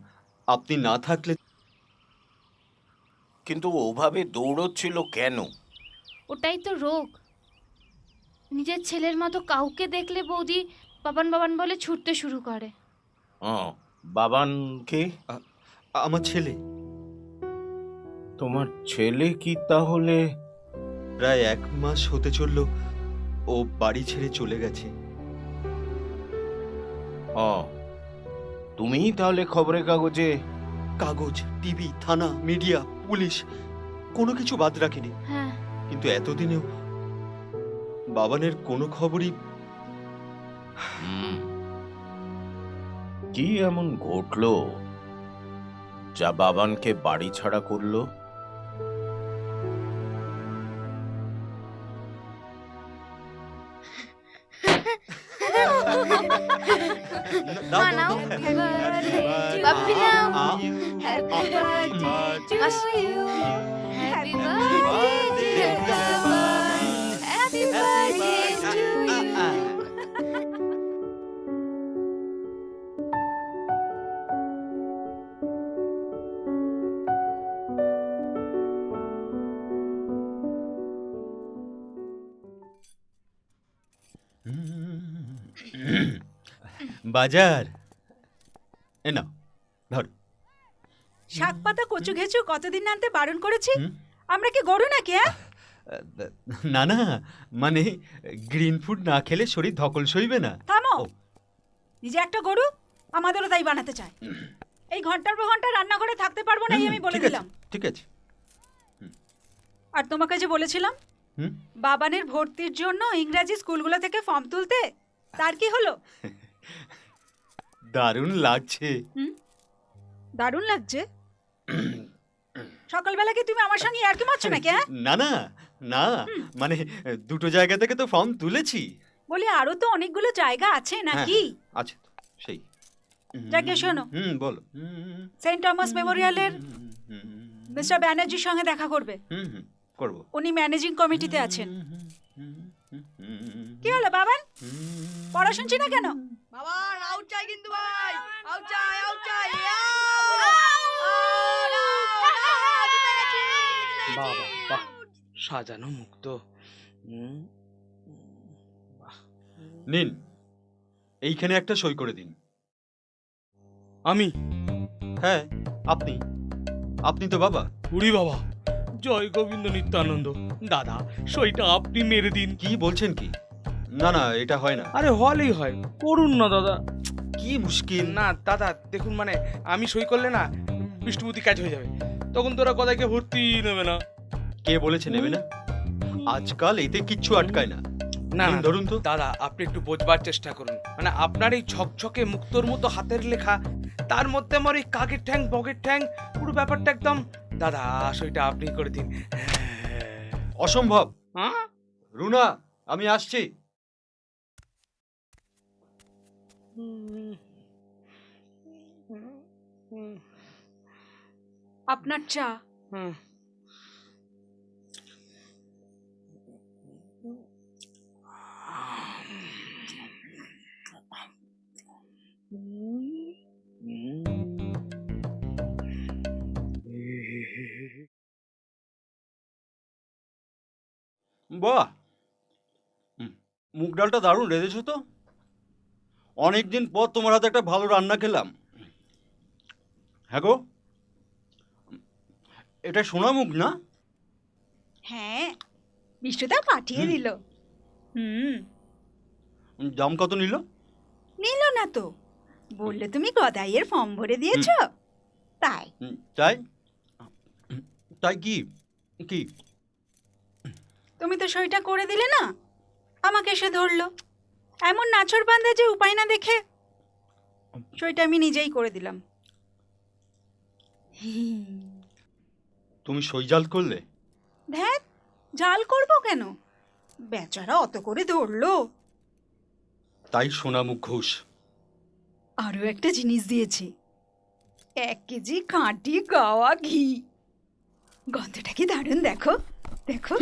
আপনি না থাকলে। কিন্তু ওভাবে দৌড়চ্ছিল কেন? ওটাই তো রোগ। নিজের ছেলের মতো কাউকে দেখলে বৌদি বাবান বাবান বলে ছুটতে শুরু করে। ও, বাবানকে? আমার ছেলে। তোমার ছেলে কি তাহলে? প্রায় 1 মাস হতে চলল ও বাড়ি ছেড়ে চলে গেছে। ও, তুমি তাহলে খবরের কাগজে? কাগজ, টিভি, থানা, মিডিয়া, পুলিশ কোনো কিছু বাদ রাখিনি, হ্যাঁ, কিন্তু এতদিনেও বাবানের কোনো খবরই। হুম, কি এমন ঘটলো যা বাবানকে বাড়ি ছাড়া করলো? মানাও। Puppy now. Happy birthday to you. Happy birthday, happy birthday to you. বাজার এ নাও, ধর। শাক পাতা কচু ঘেঁচু কতদিন আনতে বারণ করেছি? হুম? আমরা কি গরু নাকি? হ্যাঁ, না না, মানে গ্রিন ফুড না খেলে শরীর ধকল সইবে না। থামো। ও। নিজে একটা গরু, আমাদেরও তাই বানাতে চায়। এই ঘন্টার পর ঘন্টা রান্নাঘরে থাকতে পারবো না, আমি বলে ঠিক আছে, দিলাম। ঠিক আছে। আর তোমাকে যে বলেছিলাম হুম? বাবানের ভর্তির জন্য ইংরেজি স্কুলগুলো থেকে ফর্ম তুলতে, তার কি হলো? দারুণ লাগছে। দারুণ লাগছে। সকালবেলা কি তুমি আমার সঙ্গে আর কি মারছো নাকি? হ্যাঁ, না না না, মানে দুটো জায়গা থেকে তো ফর্ম তুলেছি। বলি আরো তো অনেকগুলো জায়গা আছে হ্যাঁ, নাকি? আছে তো, সেই। যাকে শোনো, বলো। সেন্ট টমাস মেমোরিয়ালের মিস্টার ব্যানার্জির সঙ্গে দেখা করবে। করবো। উনি ম্যানেজিং কমিটিতে আছেন। কি হলো বাবান, পড়া শুনছি না কেন? বাবান আউট চাই কিন্তু ভাই, আউট চাই, আউট চাই। বাহ বাহ বাহ, সাজানো মুক্ত। নিন, এইখানে একটা সই করে দিন। আমি? হ্যাঁ, আপনি। আপনি তো বাবা। উড়ি বাবা, জয় গোবিন্দ নিত্যানন্দ। দাদা, সইটা আপনি মেরে দিন। কি বলছেন কি? না না, এটা হয় না। আরে হলেই হয়, করুন না দাদা। কি মুশকিল। না দাদা দেখুন, মানে আমি সই করলে না বিষ্ণুপতি কাজ হয়ে যাবে, তখন তোরা কথাকে ভর্তি নেবে না। কে বলেছে নেবে না? আজকাল এতে কিচ্ছু আটকায় না। না নিন, না, ধরুন তো। দাদা আপনি একটু বোঝবার চেষ্টা করুন, মানে আপনার এই ঝকঝকে মুক্তোর মতো হাতের লেখা, তার মধ্যে আমার এই কাকের ঠ্যাং বগের ঠ্যাং, পুরো ব্যাপারটা একদম। দাদা সইটা আপনি করে দিন। অসম্ভব। হ্যাঁ, রুনা, আমি আসছি। আপনার চা। বাহ, মুগ ডালটা দারুণ রেঁধেছো তো। অনেকদিন পর তোমার হাতে একটা ভালো রান্না খেলাম। হ্যাঁ গো, এটা সোনা মুগ না? হ্যাঁ, বিষ্ণুদা পাঠিয়ে দিল। দাম কত নিল? নিল না তো, বললে তুমি গদাইয়ের ফর্ম ভরে দিয়েছো তাই। তাই? তাই কি কি? তুমি তো সইটা করে দিলে না, আমাকে এসে ধরলো। এমন নাছর বান্ধা যে উপায় না দেখে সইটা আমি নিজেই করে দিলাম। তুমি সই জাল করলে? ধ্যাত, জাল করবো কেন, বেচারা অত করে ধরলো। তাই সোনা মুখ ঘুষ। আরও একটা জিনিস দিয়েছি, 1 কেজি খাঁটি গাওয়া ঘি। গন্ধটা কি দারুণ, দেখো দেখো।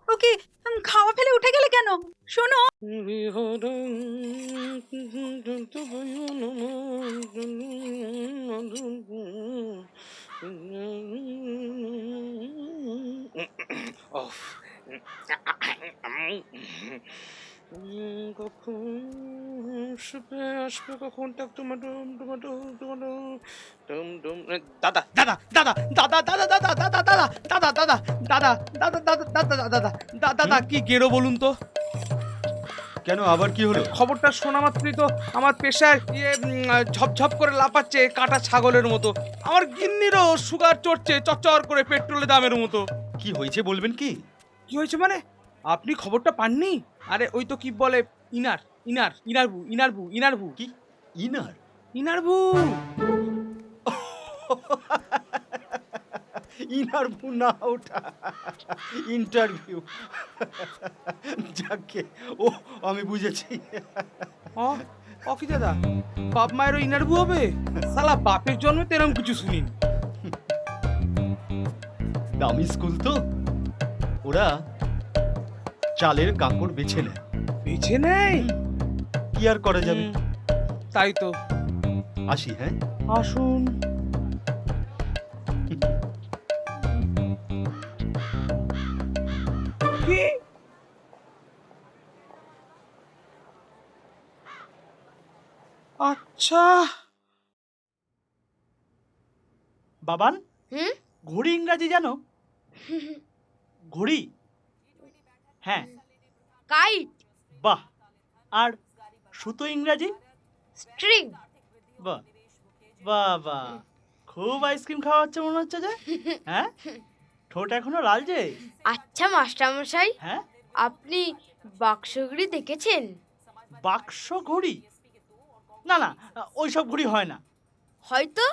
ওকে, খাওয়া ফেলে উঠে গেলে কেন? শোনো। কখন আসবে আসবে কখন টাক tomato tomato tomato Tom Tom দাদা দাদা দাদা দাদা দাদা দাদা দাদা দাদা দাদা দাদা দাদা দাদা দাদা দাদা দাদা দাদা দাদা কি গেরো বলুন তো? কেন, আবার কি হলো? খবরটা শোনা মাত্রই তো আমার পেশায় ঝপঝপ করে লাফাচ্ছে কাটা ছাগলের মতো। আমার গিন্নিরও সুগার চড়ছে চচ্চর করে পেট্রোলের দামের মতো। কি হয়েছে বলবেন কি? কি হয়েছে মানে? আপনি খবরটা পাননি? আরে ওই তো কি বলে, ইনার ইনার ইনারবু ইনারবু ইনারবু কি ইনার? ইনারবু ইন্টারভিউ না, ওটা ইন্টারভিউ। যাকে, ও আমি বুঝেছি। ও কি দাদা, বাপ মায়েরও ইনারবু হবে? শালা বাপের জন্মে তেরম কিছু শুনিনি। দামি স্কুল তো, ওরা চালের কাঁকড় বেছে নেয়। বেছে নেয়? কি আর করা যাবে। তাই তো। আসি, হ্যাঁ আসুন। কি? আচ্ছা বাবান, হুম? ঘড়ি ইংরাজি জানো? ঘড়ি? হ্যাঁ। কাইট। বাহ। আর সুতো ইংরাজি? স্ট্রিং। বাহ বাহ বাহ, খুব আইসক্রিম খাওয়া হচ্ছে মনে হচ্ছে যে। হ্যাঁ, ঠোঁট এখনো লালচে। আচ্ছা মাস্টারমশাই, হ্যাঁ, আপনি বাক্সঘড়ি দেখেছেন? বাক্স ঘড়ি? না না, ওইসব ঘড়ি হয় না। হয়তো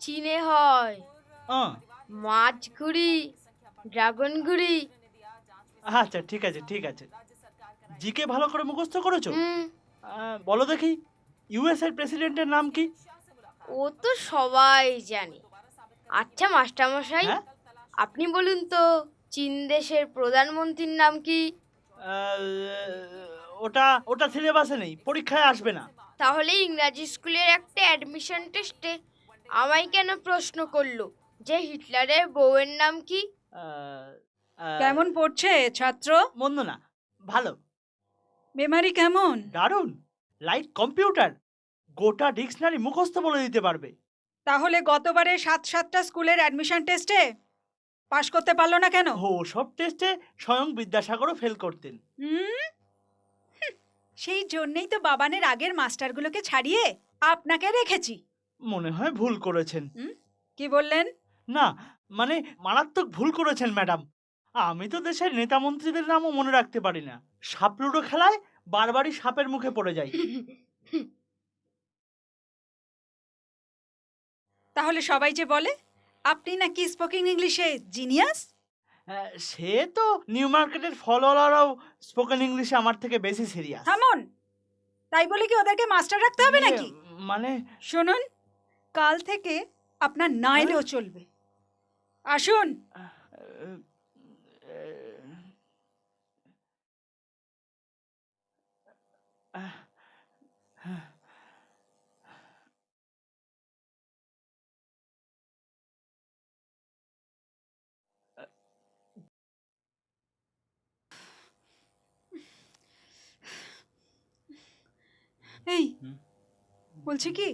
চীনে হয়। আহ, মাছ ঘুড়ি, ড্রাগন ঘুড়ি। আচ্ছা ঠিক আছে ঠিক আছে। জিকে ভালো করে মুখস্থ করেছো? হুম, বলো দেখি, ইউএস এর প্রেসিডেন্টের নাম কি? ও তো সবাই জানে। আচ্ছা মাস্টারমশাই, হ্যাঁ? আপনি বলুন তো, চীন দেশের প্রধানমন্ত্রীর নাম কি? ওটা ওটা সিলেবাসে নেই, পরীক্ষায় আসবে না। তাহলে ইংরাজি স্কুলের একটা অ্যাডমিশন টেস্টে আমায় কেন প্রশ্ন করলো যে হিটলারের বউয়ের নাম কি? কেমন পড়ছে ছাত্র? মন্দ না, ভালো। মেমারি কেমন? দারুণ, লাইক কম্পিউটার। গোটা ডিকশনারি মুখস্থ বলে দিতে পারবে। তাহলে গতবারে 7-7টা স্কুলের অ্যাডমিশন টেস্টে পাশ করতে পারলো না কেন? ও সব টেস্টে স্বয়ং বিদ্যাসাগরও ফেল করতেন। সেই জন্যই তো বাবানের আগের মাস্টারগুলোকে ছাড়িয়ে আপনাকে রেখেছি। মনে হয় ভুল করেছেন। কি বললেন? না, মানে মারাত্মক ভুল করেছেন ম্যাডাম। আমি তো দেশের নেতা মন্ত্রীদের নামও মনে রাখতে পারি না। সাপ লুডো খেলায় বারবারই সাপের মুখে পড়ে যাই। তাহলে সবাই যে বলে আপনি নাকি স্পোকিং ইংলিশে জিনিয়াস। সে তো নিউ মার্কেটের ফলোয়াররাও স্পোকেন ইংলিশে আমার থেকে বেশি সিরিয়াস। থামুন, তাই বলে কি ওদেরকে মাস্টার রাখতে হবে নাকি? মানে শুনুন, কাল থেকে আপনার না এলেও চলবে। আসুন। এই বলছি কি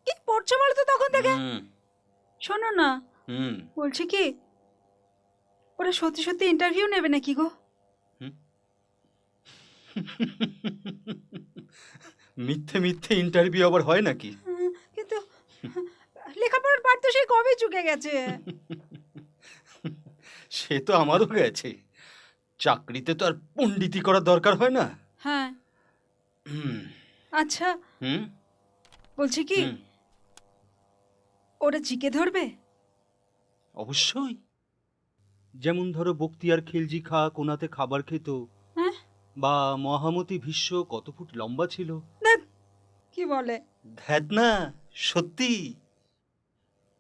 কি পড়ছো বলো তো তখন থেকে? শোনো না, বলছি কি ওরা সত্যি সত্যি ইন্টারভিউ নেবে নাকি গো? মিথ্যে মিথ্যে ইন্টারভিউ আবার হয় নাকি? কিন্তু লেখাপড়ার পার তো সেই কবে চুকে গেছে। সে তো আমারও গেছে, চাকরিতে তো আর পণ্ডিতি করার দরকার হয় না। হ্যাঁ আচ্ছা, হুম বলছি কি ওরা জিকে ধরবে? অবশ্যই। যেমন ধরো বক্তিয়ার খিলজি খা কোনাতে খাবার খেত, হ্যাঁ বা মহামতি ভীষ্ম কত ফুট লম্বা ছিল। কি বলে? ধ্যাত না, সত্যি।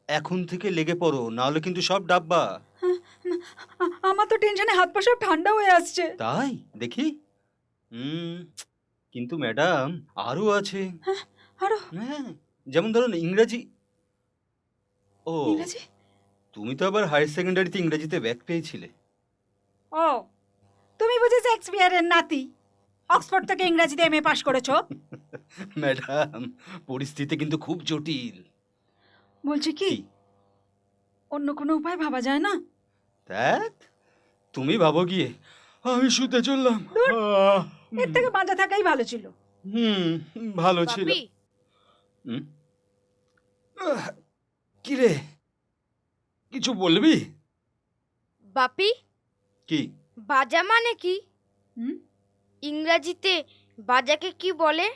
এখন থেকে লেগে পড়ো, নাহলে কিন্তু সব ডাব্বা। আমার তো টেনশনে হাত পা সব ঠান্ডা হয়ে আসছে। তাই দেখি। কিন্তু ম্যাডাম আরো আছে। আরো? হ্যাঁ, যেমন ধরুন ইংরেজি। ও, ইংরেজি? তুমি তো আবার হায়ার সেকেন্ডারিতে ইংরেজিতে ব্যাক পেয়েছিলে। ও, তুমি বুঝি শেক্সপিয়ারের নাতি, অক্সফোর্ড থেকে ইংরেজিতে এমএ পাশ করেছো? ম্যাডাম, পরিস্থিতি কিন্তু খুব জটিল। বলছি কি অন্য কোনো উপায় ভাবা যায় না? দেখ, তুমি ভাবো গিয়ে, আমি শুতে চললাম। এর থেকে বাঁচা থাকাই ভালো ছিল। ভালো ছিল। কি রে, কিছু বলবি? বাপি, কি বাজা মানে কি? ইংরেজিতে বাজাকে কি বলে?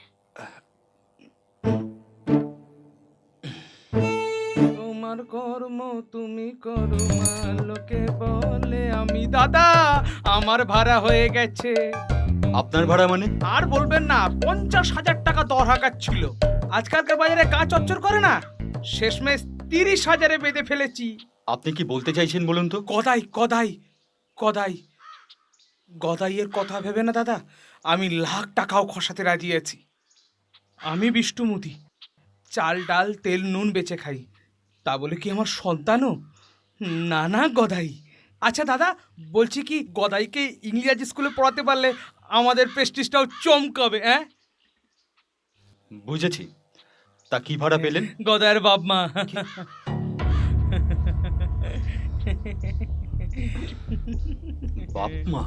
তোমার কর্ম তুমি করো মা, লোকে বলে আমি। দাদা, আমার ভাড়া হয়ে গেছে। আপনার ভাড়া মানে? আর বলবেন না, 50,000 টাকা দর হাঁকাচ্ছিল। আজকালকার বাজারে কাজ চচ্চর করে না, শেষমেশ 30,000-এ বেঁধে ফেলেছি। আপনি কি বলতে চাইছেন বলুন তো? গদাই গদাই গদাই গদাইয়ের কথা ভেবে না দাদা, আমি লাখ টাকাও খসাতে রাজি আছি। আমি বিষ্টুমতি, চাল ডাল তেল নুন বেচে খাই, তা বলে কি আমার সন্তানও? না না গদাই। আচ্ছা দাদা, বলছি কি গদাইকে ইংরেজি স্কুলে পড়াতে পারলে আমাদের প্রেস্টিজটাও চমকাবে। হ্যাঁ, বুঝেছি। তা কি ভাড়া পেলেন? গদাইয়ের বাপ মা। বাপ মা?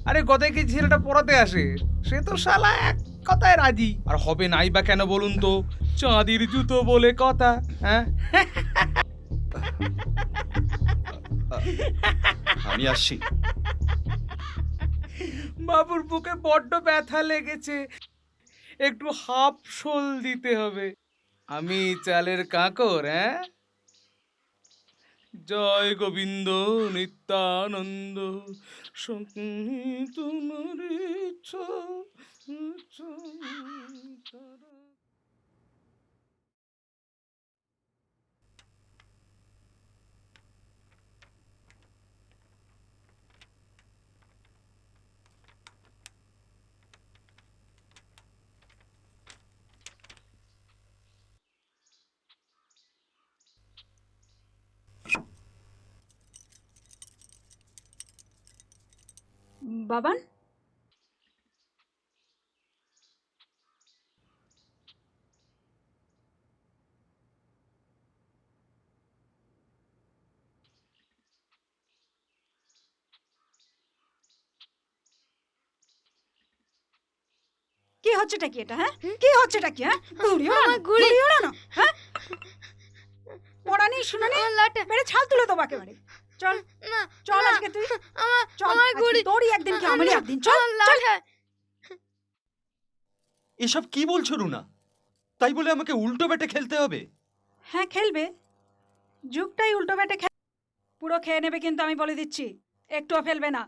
আরে গদাইকে ছেলেটা পড়াতে আসে, সে তো শালা এক কথায় রাজি। আর হবে নাই বা কেন বলুন তো? চাঁদির জুতো বলে কথা। হ্যাঁ, আমি আসছি। বাবুর বুকে বড্ড ব্যথা লেগেছে, একটু হাফ শোল দিতে হবে। আমি চালের কাঁকর। হ্যাঁ, জয় গোবিন্দ নিত্যানন্দ, তোমার ইচ্ছা। বাবান, কি হচ্ছেটা কি এটা? হ্যাঁ, কি হচ্ছেটা কি? হ্যাঁ, ঘুড়ি ওড়ানো? হ্যাঁ, পড়া নেই, শোনা নেই, মেরে ছাল তুলে দেবো একেবারে। চল চল, আজকে তুই চল, তোরই একদিন কি আমারই একদিন। চল চল। এসব কি বলছো রুনা? তাই বলে আমাকে উল্টো ব্যাটে খেলতে হবে? হ্যাঁ, খেলবে, যুগটাই উল্টো ব্যাটে পুরো খেয়ে নেবে কিন্তু, আমি বলে দিচ্ছি, একটুও ফেলবে না।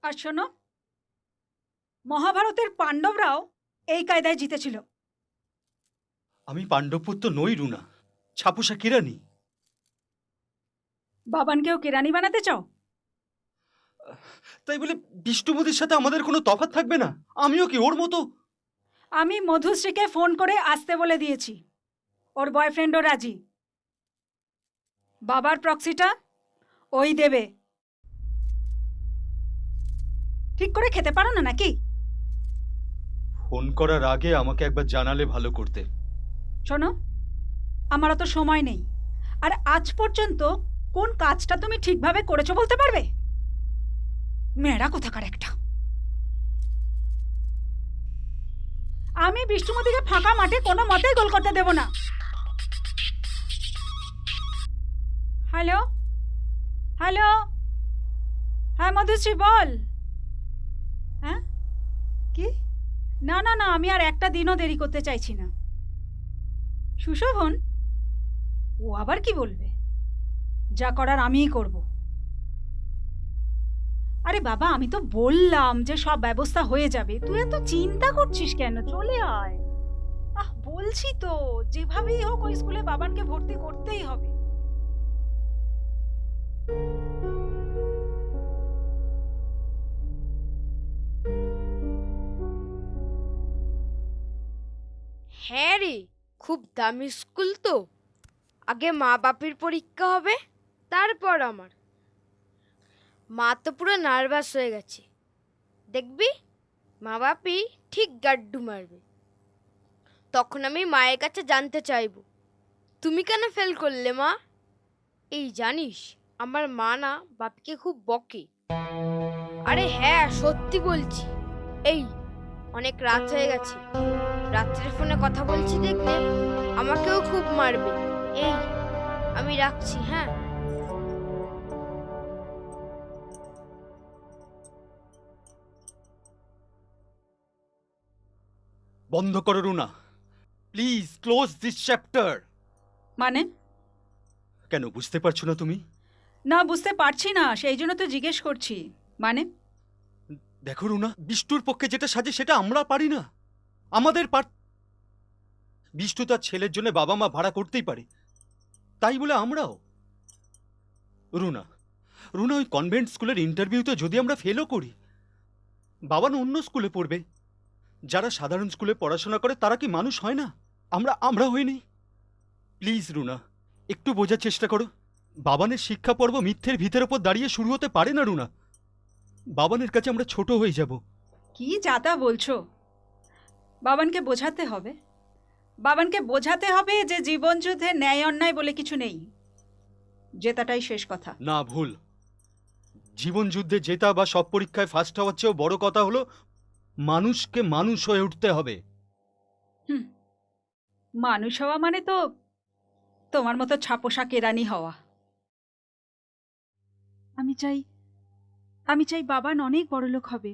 আর শোনো, মহাভারতের পাণ্ডবরাও এই কায়দায় জিতেছিল। আমি পাণ্ডবপুত্র নই রুনা, ছাপুষা কেরানি। বাবানকেও কেরানি বানাতে চাও? তাই বলে বিষ্ণুপতির সাথে আমাদের কোনো তফাৎ থাকবে না? আমিও কি ওর মতো? আমি মধুশ্রীকে ফোন করে আসতে বলে দিয়েছি, ওর বয়ফ্রেন্ডও রাজি। বাবার প্রক্সিটা ওই দেবে। ঠিক করে খেতে পারো না নাকি? ফোন করার আগে আমাকে একবার জানালে ভালো করতে। শোনো, আমার অত সময় নেই। আর আজ পর্যন্ত কোন কাজটা তুমি ঠিকভাবে করেছো বলতে পারবে? মেয়েরা কোথাকার একটা। আমি বিষ্ণুমতিকে ফাঁকা মাঠে কোনো মতেই গোল করতে দেব না। হ্যালো হ্যালো, হ্যাঁ মধুশ্রী বল। হ্যাঁ কি? না না না, আমি আর একটা দিনও দেরি করতে চাইছি না। সুশোভন? ও আবার কি বলবে? যা করার আমিই করব। আরে বাবা, আমি তো বললাম যে সব ব্যবস্থা হয়ে যাবে, তুই এত চিন্তা করছিস কেন? চলে আয়। বলছি তো, যেভাবেই হোক ওই স্কুলে বাবানকে ভর্তি করতেই হবে। হ্যাঁ রে, খুব দামি স্কুল তো। আগে মা বাপের পরীক্ষা হবে, তারপর আমার। মা তো পুরো নার্ভাস হয়ে গেছে। দেখবি মা বাপি ঠিক গাড্ডু মারবে। তখন আমি মায়ের কাছে জানতে চাইবো, তুমি কেন ফেল করলে মা? এই জানিস, আমার মা না বাপিকে খুব বকে। আরে হ্যাঁ, সত্যি বলছি। এই অনেক রাত হয়ে গেছে, রাত্রে ফোনে কথা বলছি দেখলে আমাকেও খুব মারবে। এই আমি রাখছি, হ্যাঁ। বন্ধ করো Runa, please close this chapter. মানে? কেন বুঝতে পারছো না তুমি? না, বুঝতে পারছি না, সেই জন্য তো জিজ্ঞেস করছি। মানে? দেখো রুনা, বিষ্ণুর পক্ষে যেটা সাজে সেটা আমরা পারি না। আমাদের বিষ্ণু তার ছেলের জন্য বাবা মা ভাড়া করতেই পারে, তাই বলে আমরাও? রুনা রুনা, ওই কনভেন্ট স্কুলের ইন্টারভিউতে যদি আমরা ফেলও করি, বাবা না অন্য স্কুলে পড়বে। যারা সাধারণ স্কুলে পড়াশোনা করে তারা কি মানুষ হয় না? আমরা হইনি। প্লিজ রুনা, একটু বোঝার চেষ্টা করো। বাবানের শিক্ষা পর্ব মিথ্যের ভিতের ওপর দাঁড়িয়ে শুরু হতে পারে না রুনা। বাবানের কাছে আমরা ছোট হয়ে যাব। কি যাতা বলছো? বাবানকে বোঝাতে হবে, বাবানকে বোঝাতে হবে যে জীবন যুদ্ধে ন্যায় অন্যায় বলে কিছু নেই, জেতাটাই শেষ কথা। না, ভুল। জীবন যুদ্ধে জেতা বা সব পরীক্ষায় ফার্স্ট হওয়ার চেয়েও বড় কথা হলো মানুষকে মানুষ হয়ে উঠতে হবে। মানুষ হওয়া মানে তো তোমার মতো ছাপোষা কেরানি হওয়া। আমি চাই বাবান অনেক বড়লোক হবে,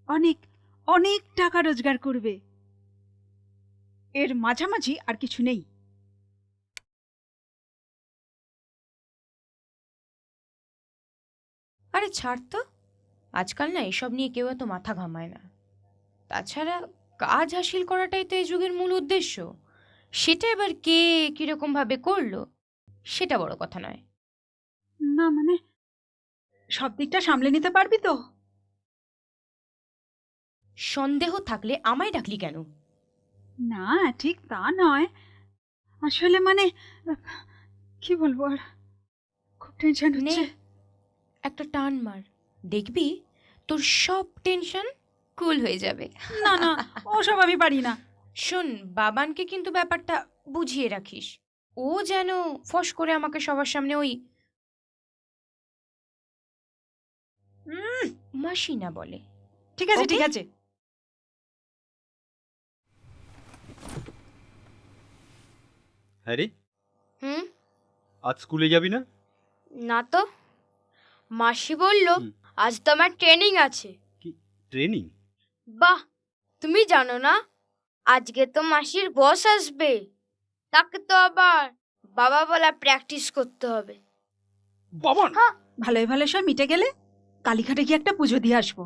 অনেক অনেক টাকা রোজগার করবে। এর মাঝামাঝি আর কিছু নেই। আরে ছাড় তো, আজকাল না এসব নিয়ে কেউ এত মাথা ঘামায় না। তাছাড়া কাজ হাসিল করাটাই তো এই যুগের মূল উদ্দেশ্য। সেটা এবার কে কিরকম ভাবে করলো সেটা বড় কথা নয়। না মানে, সব দিকটা সামলে নিতে পারবি তো? সন্দেহ থাকলে আমায় ডাকলি কেন? না ঠিক তা নয়, আসলে মানে কি বলবো, আর খুব টেনশন হচ্ছে। একটা টান মার, দেখবি তোর সব টেনশন কুল হয়ে যাবে। না না, ওসব আমি পারি না। শোন, বাবানকে কিন্তু ব্যাপারটা বুঝিয়ে রাখিস, ও যেন ফস করে আমাকে সবার সামনে ওই মাসি না বলে। ঠিক আছে ঠিক আছে। হ্যারি, হুম? আজ স্কুলে যাবি না? না তো, মাসি বলল আজ তো আমার ট্রেনিং আছে। কি ট্রেনিং? বাহ, তুমি জানো না, আজকে তো মাসির বস আসবে। তাকে তো আবার বাবা বলা প্র্যাকটিস করতে হবে। বাবান ভালোই ভালো সব মিটে গেলে কালীঘাটে গিয়ে একটা পুজো দিয়ে আসবো।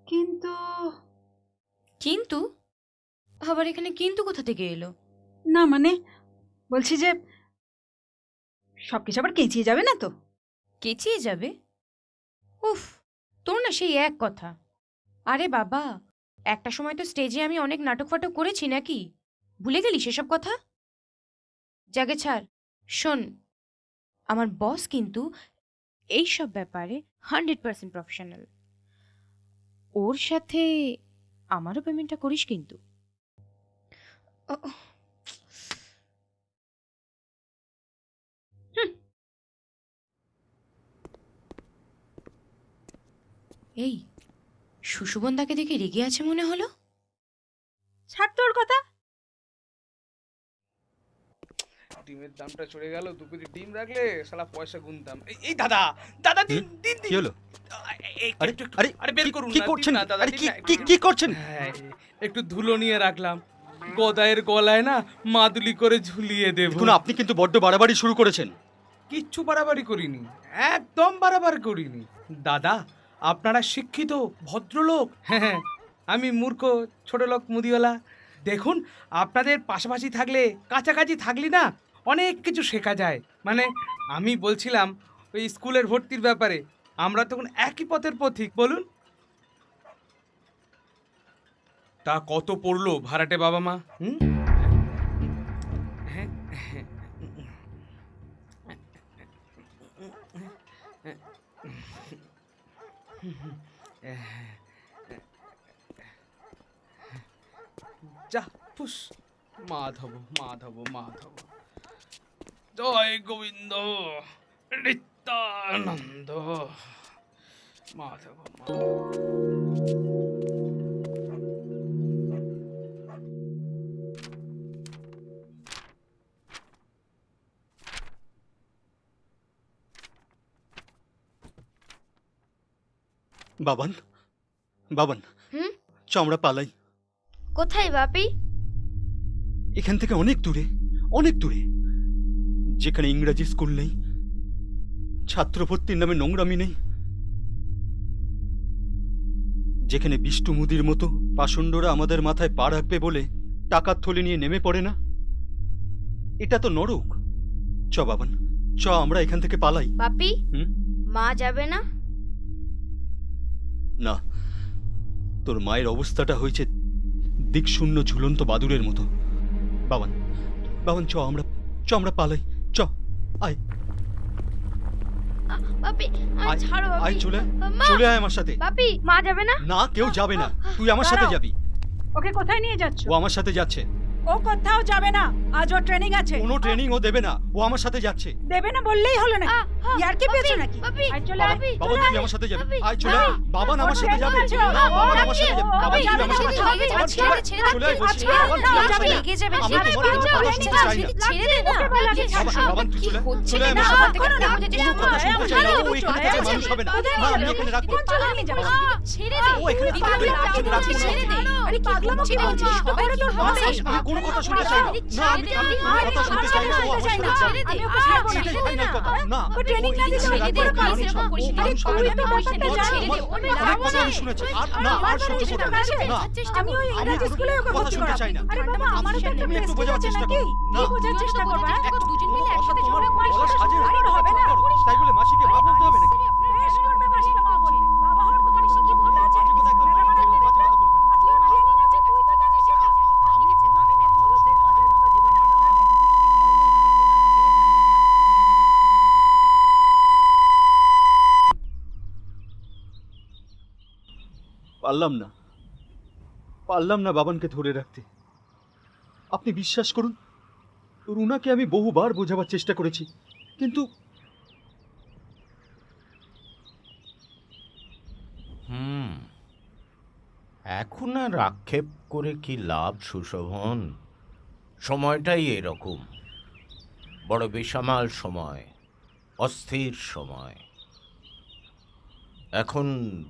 কিন্তু কিন্তু আবার এখানে কিন্তু কোথা থেকে এলো? না মানে বলছি যে সবকিছু আবার কেচিয়ে যাবে না তো? কেচিয়ে যাবে? উফ, তোর না সেই এক কথা। আরে বাবা, একটা সময় তো স্টেজে আমি অনেক নাটক ফাটক করেছি নাকি? ভুলে গেলি সেসব কথা? জাগে ছাড়। শোন, আমার বস কিন্তু এইসব ব্যাপারে 100% প্রফেশনাল। ওর সাথে আমারও পেমেন্টটা করিস কিন্তু। এই সুশুবন্দাকে দেখে রেগে আছে মনে হলো। ছাড় তোর কথা। ডিমের দামটা চড়ে গেল, 2 কেজি ডিম রাখলে শালা পয়সা গুনতাম। এই দাদা দাদা দিন দিন কি হলো? আরে আরে আরে বের করুন কি না, করছেন? দিন না দাদা, আরে দিন কি না, কি কি করছেন? হ্যাঁ, একটু ধুলো নিয়ে রাখলাম, গদায়ের গলায় না মাদুলি করে ঝুলিয়ে দেব। দেখুন আপনি কিন্তু বড্ড বাড়াবাড়ি শুরু করেছেন। কিচ্ছু বাড়াবাড়ি করিনি, একদম বাড়াবাড়ি করিনি। দাদা আপনারা শিক্ষিত ভদ্রলোক, হ্যাঁ আমি মূর্খ ছোট লোক মুদিওয়ালা। দেখুন আপনাদের পাশাপাশি থাকলে, কাছাকাছি থাকলি না অনেক কিছু শেখা যায়। মানে আমি বলছিলাম ওই স্কুলের ভর্তির ব্যাপারে, আমরা তখন একই পথের পথিক, বলুন। তা কত পড়লো ভাড়াটে বাবা মা? হ্যাঁ যা ফুস। মাধব মাধব মাধব, জয় গোবিন্দ নিত্যানন্দ মাধব। বাবান বাবান হুম? চ আমরা পালাই। কোথায় বাপি? এখান থেকে অনেক দূরে, অনেক দূরে, যেখানে ইংরাজি স্কুল নেই, ছাত্র ভর্তির নামে নোংরামি নেই, যেখানে বিষ্টু মুদির মতো পাষণ্ডরা আমাদের মাথায় পা রাখবে বলে টাকার থলে নিয়ে নেমে পড়ে না। এটা তো নরক। চ বাবান চ আমরা এখান থেকে পালাই। বাপি, হুম? মা যাবে না? না, তোর মায়ের অবস্থাটা হয়েছে দিকশূন্য ঝুলন্ত বাদুড়ের মতো। বাবান বাবান চ আমরা পালাই। চ আয় বাপি আয়, ছাড়ো বাপি। আয় চলে মা! চলে আয় আমার সাথে। বাপি, মা যাবে না? না কেউ যাবে না, তুই আমার সাথে দাঁড়াও। যাবি। ওকে কোথায় নিয়ে যাচ্ছ? ও আমার সাথে যাচ্ছে। ও কোথাও যাবে না, আজ ওর ট্রেনিং আছে। কোনো ট্রেনিং ও দেবে না, ও আমার সাথে যাচ্ছে। দেবে না বললেই হলো না। ইয়ার কি বাপি, পেয়েছো নাকি? বাপি, আয় চলে বাবা আয়। বাবা তুই আমার সাথে যাবি। বাপি, আয় চলে আয়। বাপি, বাবান আমার সাথে যাবে। আছে। না বাবান আমার সাথে যাবে। বাপি, বাবা তুই যাবে আমার না, সাথে যাবে যাবি। না, বাবান ছেড়ে দে, চলে ছেড়ে দে। চলে আয় বলছি। ছেড়ে দে, বাবান তুই আমার সাথে লেগে যাবে। আমি ছেড়ে দে, তোমার কোনো কথা শুনতে চাই না। ছেড়ে দে না। বাবা, বাবান তুই চলে চলে আয় আমার সাথে। কোনো কথা শুনতে চাই না। ও এখানে থেকে মানুষ হবে না। না আমি এখানে রাখবো। চলে নিয়ে যাবে। ছেড়ে দে। ও এখানে থাকবে। দিদি, রাখবো না। ছেড়ে দে। আরে পাগলামো কি বলছিস? সবাই ওরে তোর কি বস হবে? আসবে। আমি কোনো কথা শুনতে চাই না। না আমি কোনো কথা শুনতে চাই না। ও আমার সাথে যাবে। আমি ওকে ছাড়বো না। এটাই ফাইনাল কথা। না ও ট্রেনিং না দিলে ছেড়ে দে, ওকে প্লিজ মানুষ এরকম করিস না। আরে মানুষ তুই হবে তো না। ব্যাপারটা বলছি, জানিস। বল, অনেক কথা আমি শুনেছি। আর না আর সহ্য করবো না। না আমি ওই ইংরেজি স্কুলে ওকে কথা ভর্তি শুনতে করাবো। চাই না। আরে বাবা, আমারও তো একটা তুমি একটু প্রেস্টিজ বোঝার আছে চেষ্টা নাকি? করো। কি না। বোঝার চেষ্টা করবো? দুজন মিলে একসাথে তোমার ঝগড়া করিস বলা না। সাজে না। আরে হবে না। তাই বলে মাসিকে মা বলতে হবে নাকি? বেশ করবে মাসিকে মা বলবে। বাবা হওয়ার তো তোমার কি ভুল আছে? বাজে কথা একদম মানে বলবে না। লোকের বাজে কথা বলবে না। আর তোর ট্রেনিং আছে, তুই তো জানিস সেটা। আমি অবশ্যই বাজে মতো জীবনে হতে পারবে। পারলাম না বাবানকে ধরে রাখতে। আপনি বিশ্বাস করুন, রুনাকে আমি বহুবার বোঝাবার চেষ্টা করেছি, কিন্তু এখন আর আক্ষেপ করে কি লাভ সুশোভন? সময়টাই এরকম, বড় বেসামাল সময়, অস্থির সময়। এখন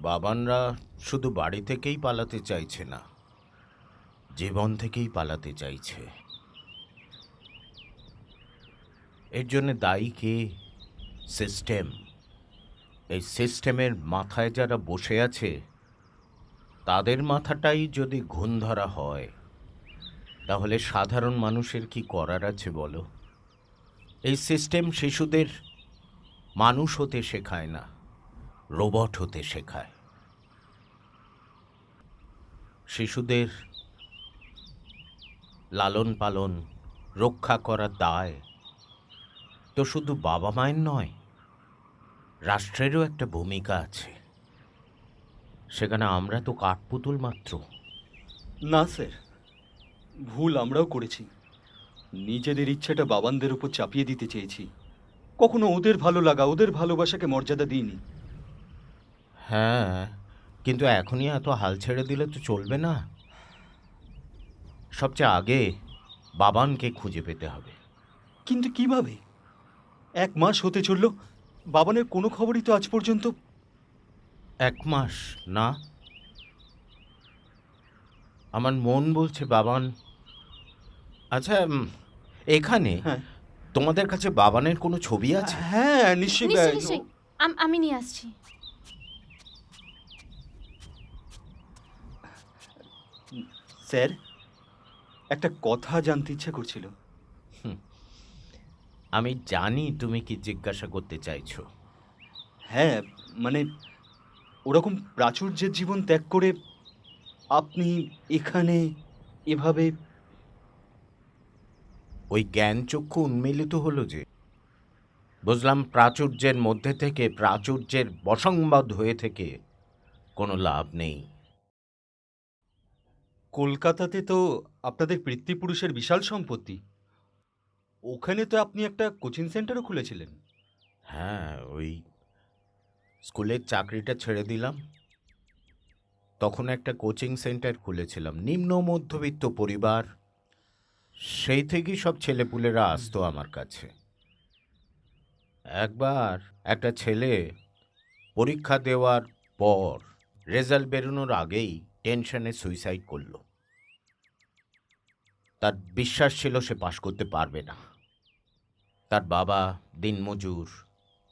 বাবানরা শুধু বাড়ি থেকেই পালাতে চাইছে না, জীবন থেকেই পালাতে চাইছে। এর জন্য দায়ী কে? সিস্টেম। এই সিস্টেমের মাথায় যারা বসে আছে তাদের মাথাটাই যদি ঘুণ ধরা হয়, তাহলে সাধারণ মানুষের কি করার আছে বলো? এই সিস্টেম শিশুদের মানুষ হতে শেখায় না, রোবট হতে শেখায়। শিশুদের লালন পালন রক্ষা করার দায় তো শুধু বাবা মায়ের নয়, রাষ্ট্রেরও একটা ভূমিকা আছে। সেখানে আমরা তো কাঠপুতুল মাত্র। না স্যার, ভুল আমরাও করেছি। নিজেদের ইচ্ছেটা বাবানদের উপর চাপিয়ে দিতে চেয়েছি। কখনো ওদের ভালো লাগা, ওদের ভালোবাসাকে মর্যাদা দিইনি। হ্যাঁ, কিন্তু এখনই এত হাল ছেড়ে দিলে তো চলবে না। সবচেয়ে আগে বাবানকে খুঁজে পেতে হবে। কিন্তু কিভাবে? 1 মাস হতে চলল, বাবানের কোনো খবরই তো আজ পর্যন্ত। 1 মাস না, আমার মন বলছে বাবান। আচ্ছা, এখানে তোমাদের কাছে বাবানের কোনো ছবি আছে? হ্যাঁ, নিশ্চয়ই। আমি নিয়ে আসছি। স্যার, একটা কথা জানতে ইচ্ছা করছিল। আমি জানি তুমি কি জিজ্ঞাসা করতে চাইছো। হ্যাঁ, মানে ওরকম প্রাচুর্যের জীবন ত্যাগ করে আপনি এখানে এভাবে। ওই জ্ঞানচক্ষু উন্মিলিত হলো যে, বুঝলাম প্রাচুর্যের মধ্যে থেকে, প্রাচুর্যের বশংবদ হয়ে থেকে কোনো লাভ নেই। কলকাতাতে তো আপনাদের পিতৃপুরুষের বিশাল সম্পত্তি। ওখানে তো আপনি একটা কোচিং সেন্টারও খুলেছিলেন। হ্যাঁ, ওই স্কুলের চাকরিটা ছেড়ে দিলাম, তখন একটা কোচিং সেন্টার খুলেছিলাম। নিম্ন মধ্যবিত্ত পরিবার, সেই থেকেই সব ছেলেপুলেরা আসতো আমার কাছে। একবার একটা ছেলে পরীক্ষা দেওয়ার পর রেজাল্ট বেরোনোর আগেই টেনশনে সুইসাইড করলো। তার বিশ্বাস ছিল সে পাশ করতে পারবে না। তার বাবা দিনমজুর,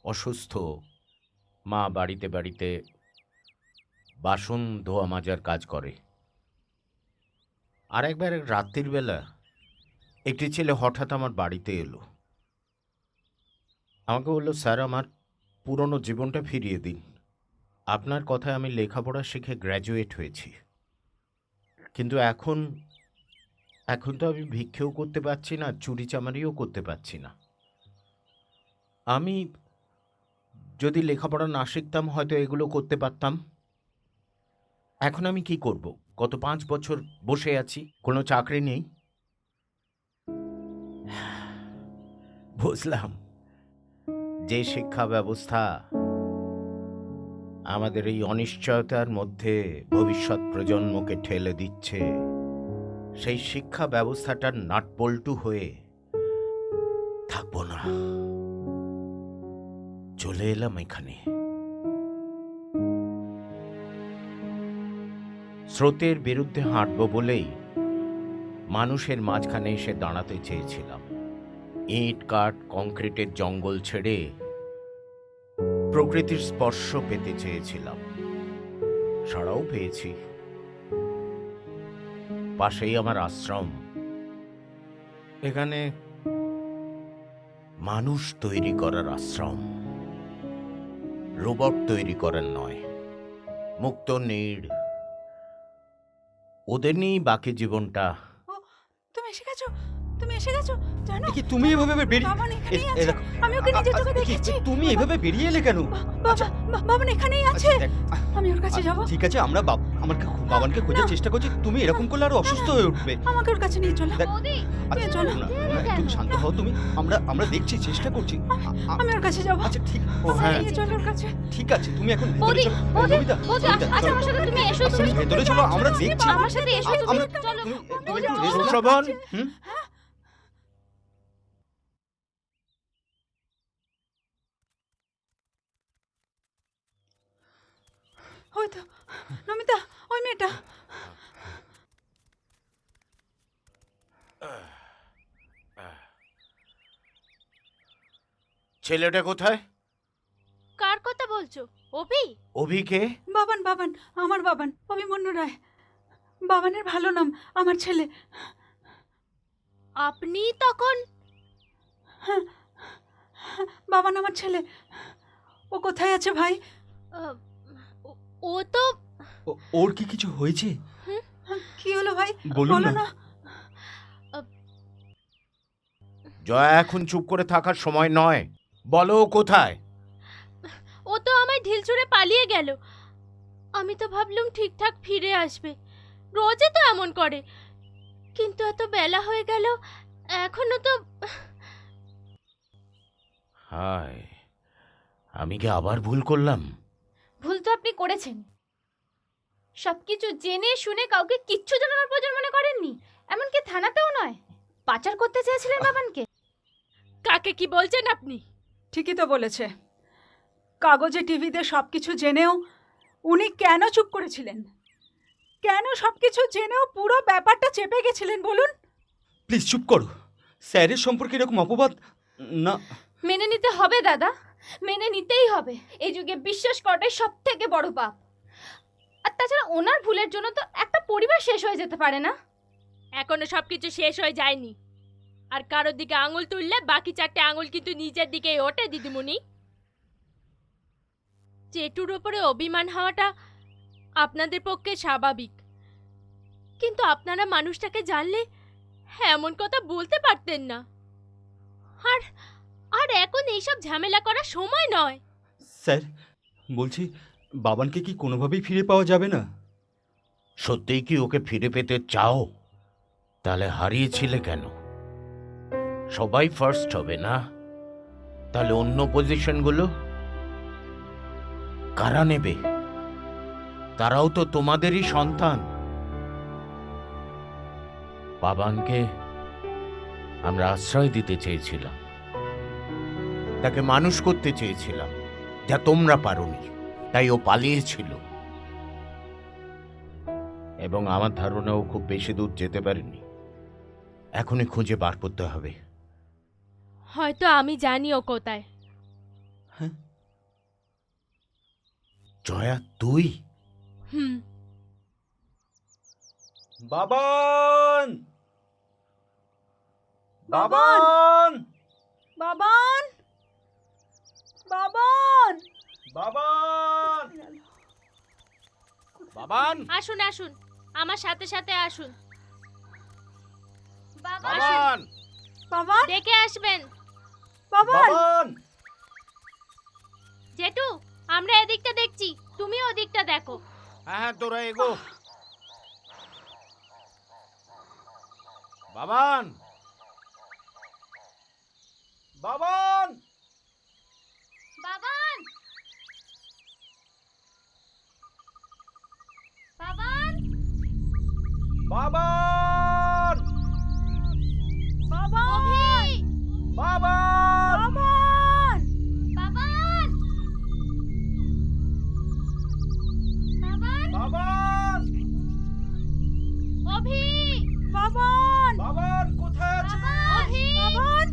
অসুস্থ, মা বাড়িতে বাড়িতে বাসন ধোয়া মাজার কাজ করে। আর একবার এক রাত্রির বেলা একটি ছেলে হঠাৎ আমার বাড়িতে এলো। আমাকে বলল, স্যার, আমার পুরনো জীবনটা ফিরিয়ে দিন। আপনার কথায় আমি লেখাপড়া শিখে গ্র্যাজুয়েট হয়েছি, কিন্তু এখন তো আমি ভিক্ষেও করতে পারছি না, চুরি চামারিও করতে পারছি না। আমি যদি লেখাপড়া না শিখতাম হয়তো এগুলো করতে পারতাম। এখন আমি কি করব? গত 5 বছর বসে আছি, কোনো চাকরি নেই। বুঝলাম যে শিক্ষা ব্যবস্থা আমাদের এই অনিশ্চয়তার মধ্যে ভবিষ্যৎ প্রজন্মকে ঠেলে দিচ্ছে, সেই শিক্ষা ব্যবস্থাটার নাটপল্টু হয়ে থাকবো না। চলে এলাম এখানে। স্রোতের বিরুদ্ধে হাঁটবো বলেই মানুষের মাঝখানে এসে দাঁড়াতে চেয়েছিলাম। ইট কাঠ কংক্রিটের জঙ্গল ছেড়ে প্রকৃতির স্পর্শ পেতে চেয়েছিলাম, সাড়াও পেয়েছি। পাশেই আমার আশ্রম। এখানে মানুষ তৈরি করার আশ্রম, রোবট তৈরি করার নয়। মুক্ত নীড়, ওদের নিয়েই বাকি জীবনটা। তুমি এসে গেছো, তুমি এসে গেছো। জানো কি তুমি এভাবে বেরিয়ে? বাবান এখানেই আছে। আমি ওকে নিজের চোখে দেখেছি। তুমি এভাবে বেরিয়ে এলে কেন? বাবান এখানেই আছে। আমি ওর কাছে যাব। ঠিক আছে, আমরা বাবানকে খোঁজার চেষ্টা করছি। তুমি এরকম করলে আরো অসুস্থ হয়ে উঠবে। আমাকে ওর কাছে নিয়ে চলো। নিয়ে চলো। একটু শান্ত হও তুমি। আমরা দেখছি, চেষ্টা করছি। আমি ওর কাছে যাব। আচ্ছা ঠিক। হ্যাঁ, নিয়ে চলো ওর কাছে। ঠিক আছে, তুমি এখন ভেতরে চলো। নমিতা, আচ্ছা, আমার সাথে তুমি এসো। তুমি ভেতরে চলো, আমরা দেখছি। আমার সাথে এসো, আমরা চলো। তুমি একটু রেস্ট নাও। শোভন, ওই তো নমিতা, ওই মেয়েটা। ছেলেটা কোথায়? কার কথা বলছো? অভি? অভিকে? বাবান বাবান, আমার বাবান, অভিমন্যু রায়। বাবানের ভালো নাম, আমার ছেলে। আপনি তখন? বাবান আমার ছেলে। ও কোথায় আছে ভাই? ও তো ওর কি কিছু হয়েছে? কি হলো ভাই? বলুন বলো না। না। জয়া, এখন চুপ করে থাকার সময় নয়, বলো ও কোথায়? ও তো আমায় ঢিল ছুঁড়ে পালিয়ে গেল। আমি তো ভাবলাম ঠিকঠাক ফিরে আসবে, রোজই তো এমন করে। কিন্তু এত বেলা হয়ে গেল, এখনো তো। হায়, আমি কি আবার ভুল করলাম? ভুল তো আপনি করেছেন। সবকিছু জেনে শুনে কাউকে কিচ্ছু জানানোর প্রয়োজন মনে করেননি, এমনকি থানাতেও নয়। পাচার করতে চেয়েছিলেন বাবানকে। কাকে কি বলছেন আপনি? ঠিকই তো বলেছে। কাগজে টিভিতে সবকিছু জেনেও উনি কেন চুপ করেছিলেন? কেন সবকিছু জেনেও পুরো ব্যাপারটা চেপে গেছিলেন বলুন? প্লিজ চুপ করো। স্যারের সম্পর্কে এরকম অপবাদ না। মেনে নিতে হবে দাদা, মেনে নিতেই হবে। এই যুগে বিশ্বাস করাটাই সব থেকে বড় পাপ। আর তাছাড়া ওনার ভুলের জন্য তো একটা পরিবার শেষ হয়ে যেতে পারে না। এখনো সবকিছু শেষ হয়ে যায়নি। আর কারোর দিকে আঙুল তুললে বাকি 4টে আঙুল কিন্তু নিজের দিকেই ওঠে দিদিমণি। চেটুর ওপরে অভিমান হওয়াটা আপনাদের পক্ষে স্বাভাবিক, কিন্তু আপনারা মানুষটাকে জানলে এমন কথা বলতে পারতেন না। আর আর এখন এইসব ঝামেলা করার সময় নয়। স্যার বলছি, বাবানকে কি কোনোভাবেই ফিরে পাওয়া যাবে না? সত্যিই কি ওকে ফিরে পেতে চাও? তাহলে হারিয়েছিলে কেন? সবাই ফার্স্ট হবে না? তাহলে অন্য পজিশনগুলো কারা নেবে? তারাও তো তোমাদেরই সন্তান। বাবানকে আমরা আশ্রয় দিতে চেয়েছিলাম, তাকে মানুষ করতে চেয়েছিলাম, যা তোমরা পারোনি। তাই ও পালিয়েছিল, এবং আমার ধারণা ও খুব বেশি দূর যেতে পারেনি। এখনই খুঁজে বার করতে হবে। হয়তো আমি জানি ও কোথায়। জয়া, তুই? বাবান, বাবান, বাবান, বাবান, বাবান, বাবান, আসুন আসুন, আমার সাথে সাথে আসুন। বাবান, বাবান, দেখে আসবেন। বাবান। জেঠু, আমরা এদিকটা দেখছি, তুমি ওদিকটা দেখো। হ্যাঁ, তোরা এগো। বাবান, বাবান, বাবান, বাবান, বাবান, বাবান, অভি, বাবান, বাবান, বাবান, বাবান, বাবান, অভি, বাবান, বাবান কোথায় আছে? অভি, বাবান,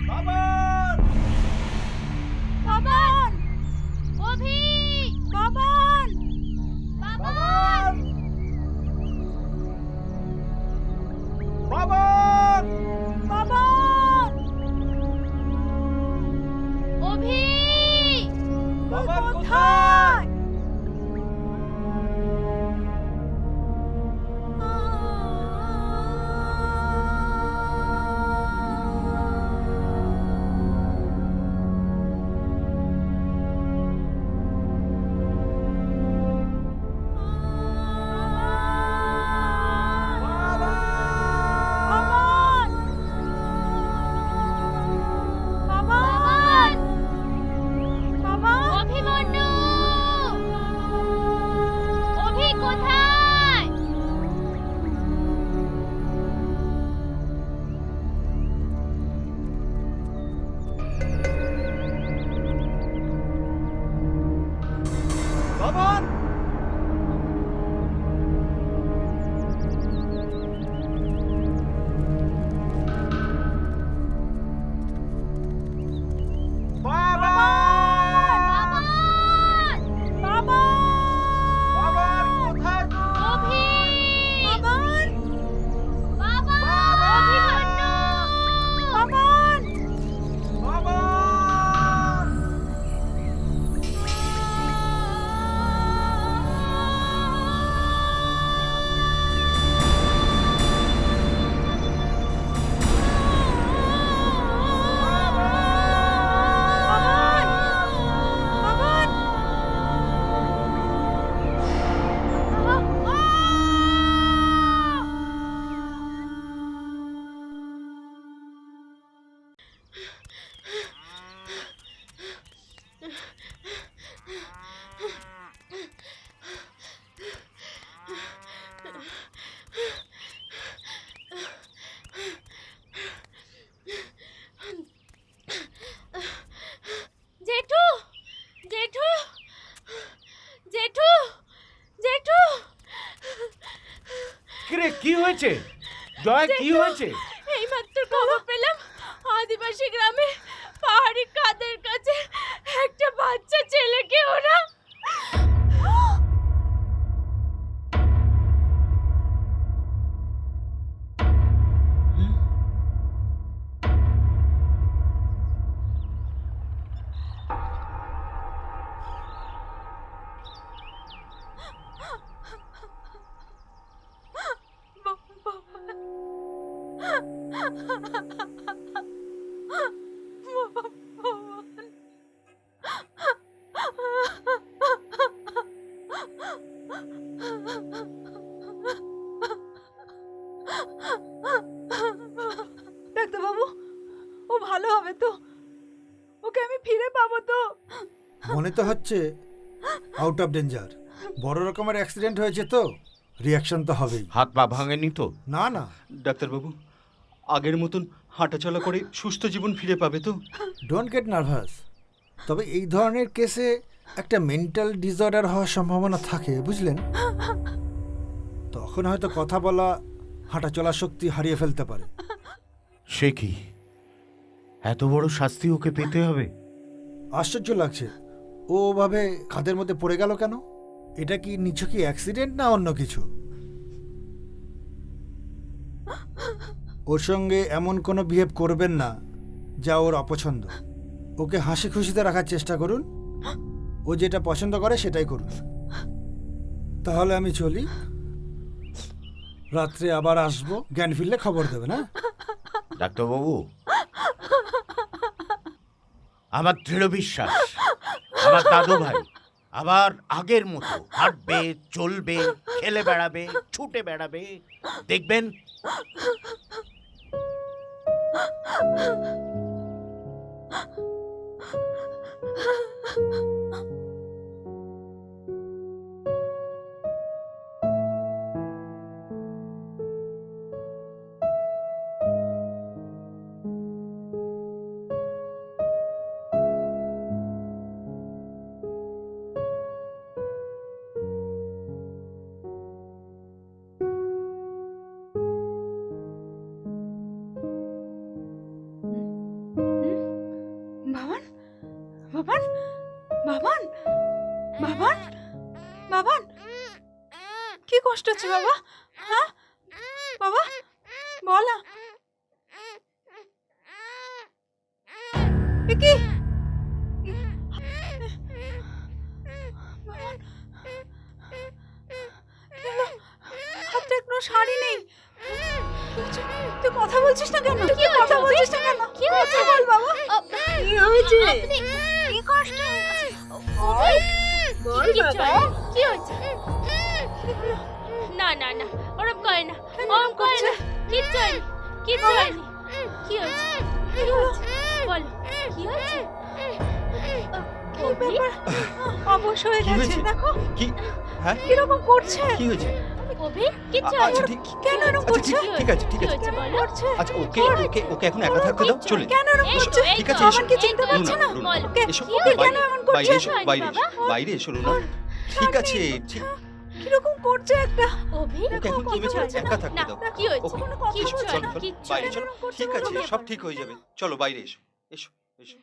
বাবান, বাবান, অভি, বাবান, বাবান, বাবান, বাবান, অভি, বাবান কোথায়? কিরে কি হয়েছে জয় কি হয়েছে? এইমাত্র খবর পেলাম আদিবাসী গ্রামে পাহাড়ি কাদের কাছে একটা বাচ্চা ছেলেকে ওরা ডাক্তারবাবু, ও ভালো হবে তো? ওকে আমি ফিরে পাবো তো? মনে তো হচ্ছে আউট অফ ডেঞ্জার। বড় রকমের অ্যাক্সিডেন্ট হয়েছে তো, রিয়াকশন তো হবেই। হাত পা ভাঙেনি তো? না না। ডাক্তারবাবু, আগের মতন হাঁটাচলা করে সুস্থ জীবন ফিরে পাবে তো? Don't get nervous. তবে এই ধরনের কেসে একটা মেন্টাল ডিসঅর্ডার হওয়ার সম্ভাবনা থাকে, বুঝলেন? তখন হয়তো কথা বলা, হাঁটাচলার শক্তি হারিয়ে ফেলতে পারে। সে কি, এত বড় শাস্তি ওকে পেতে হবে? আশ্চর্য লাগছে, ও ওভাবে খাদের মধ্যে পড়ে গেল কেন? এটা কি নিছকই অ্যাক্সিডেন্ট না অন্য কিছু? ওর সঙ্গে এমন কোনো বিহেভ করবেন না যা ওর অপছন্দ। ওকে হাসি খুশিতে রাখার চেষ্টা করুন। ও যেটা পছন্দ করে সেটাই করুন। তাহলে আমি চলি, রাত্রে আবার আসবো, জ্ঞান ফিরলে খবর দেবেন। হ্যাঁ ডাক্তারবাবু, আমার দৃঢ় বিশ্বাস আমার দাদু ভাই আবার আগের মতো হাঁটবে, চলবে, খেলে বেড়াবে, ছুটে বেড়াবে, দেখবেন। বাবান, বাবান, বাবান, বাবান, বাবান, কি কষ্ট হচ্ছে বাবা? হ্যাঁ বাবা, বল না। এ কি? বাবান, কি হলো? হাতটা কোনো শাড়ি নেই। তুই কথা বলছিস না কেন? তুই কথা বলছিস না কেন? কি হয়েছে বল বাবা? কি হয়েছে? কি কষ্ট হচ্ছে? বল বাবা, কি হয়েছে? না না না, ওরম করে না, ওরম করে না, কিচ্ছু হয়নি, কিচ্ছু হয়নি। কি হয়েছে? কি হয়েছে? বলো, কি হয়েছে? কি ব্যাপার? অবশ হয়ে কি গেছে, হয়েছে? দেখো কি? হ্যাঁ কিরকম করছে। কি হয়েছে? কবি কিচ্ছু আচ্ছা হয়নি। ঠিক, কেন এরকম আচ্ছা করছে? ঠিক আছে, ঠিক কি আছে। হয়েছে বলো? করছে আচ্ছা ওকে ওকে ওকে এখন একা থাকতে দাও, চলে কেন এরকম এই তো, করছে? এই ঠিক তো, আছে, এসো। বাবান কি চিনতে এই তো, পারছে না? রুনা, বলো, ওকে এসো, কি ওকে হয়েছে? কেন এমন করছে? বাইরে এসো, হয়নি বাইরে বাবা। এসো, বাইরে এসো রুনা। ঠিক আছে, ঠিক। কিরকম করছে একটা। অভি, ওকে এখন তুমি কিচ্ছু হয়েছে একা না। থাকতে না, দাও। কি হয়েছে? ওকে কোনো কথা এসো, বলছে চলো না। চলো, কিচ্ছু বাইরে না। চলো। ঠিক আছে, সব ঠিক হয়ে যাবে। চলো বাইরে এসো, এসো এসো।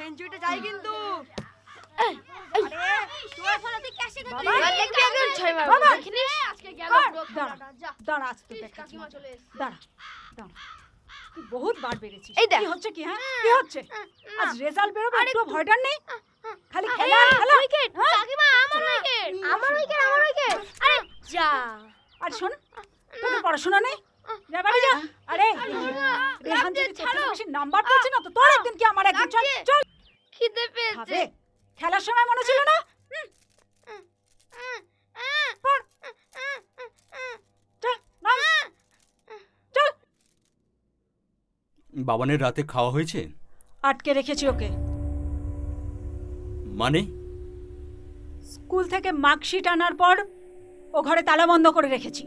সেঞ্চুরিটা চাই কিন্তু দাঁড়া আজ তো দেখাচ্ছি মজা। দাঁড়া দাঁড়া তুই বহুত বার বেড়েছিস। এই দেখ। কি হচ্ছে কি হ্যাঁ কি হচ্ছে আজ রেজাল্ট বেরোবে একটু ভয়টার নেই খালি খেলা আর খেলা উইকেট কাকিমা আমার উইকেট আমার উইকেট আমার উইকেট আরে যা আর শোন তোর পড়াশোনা নেই যা বাড়ি যা। আরে রেহান যদি তোর থেকে বেশি নাম্বার পাচ্ছে না তো তোর একদিন কি আমার একদিন চল চল খিদে পেয়েছে খাবে খেলার সময় মনে ছিল না পড়। চল নাম। চল বাবানের রাতে খাওয়া হয়েছে? আটকে রেখেছি ওকে মানে স্কুল থেকে মার্কশিট আনার পর ও ঘরে তালা বন্ধ করে রেখেছি।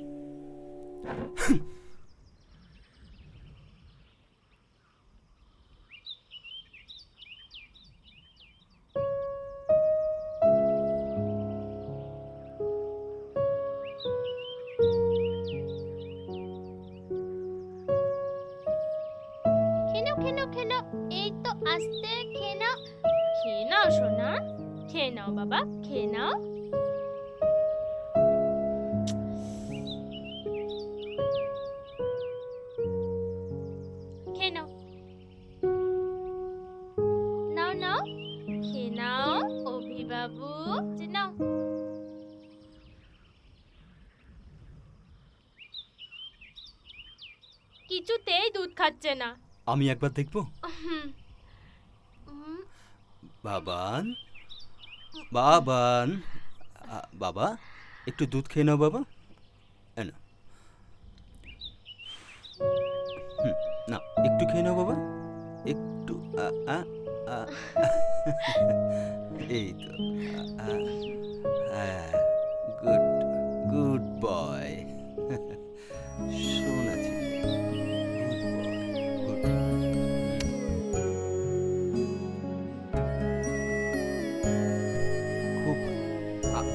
খেনো খেনো খেনো এই তো আস্তে খেনো খেয়ে নাও সোনা খেয়ে নাও বাবা খেয়ে নাও খেয়ে নাও নাও নাও খেয়ে নাও অভিবাবু যে নাও কিছুতেই দুধ খাচ্ছে না আমি একবার দেখবো? হুম বাবান বাবান বাবা একটু দুধ খেয়ে নাও বাবা। এ নাও। না একটু খেয়ে নাও বাবা একটু এই তো হ্যাঁ গুড গুড বয় শোনা খুব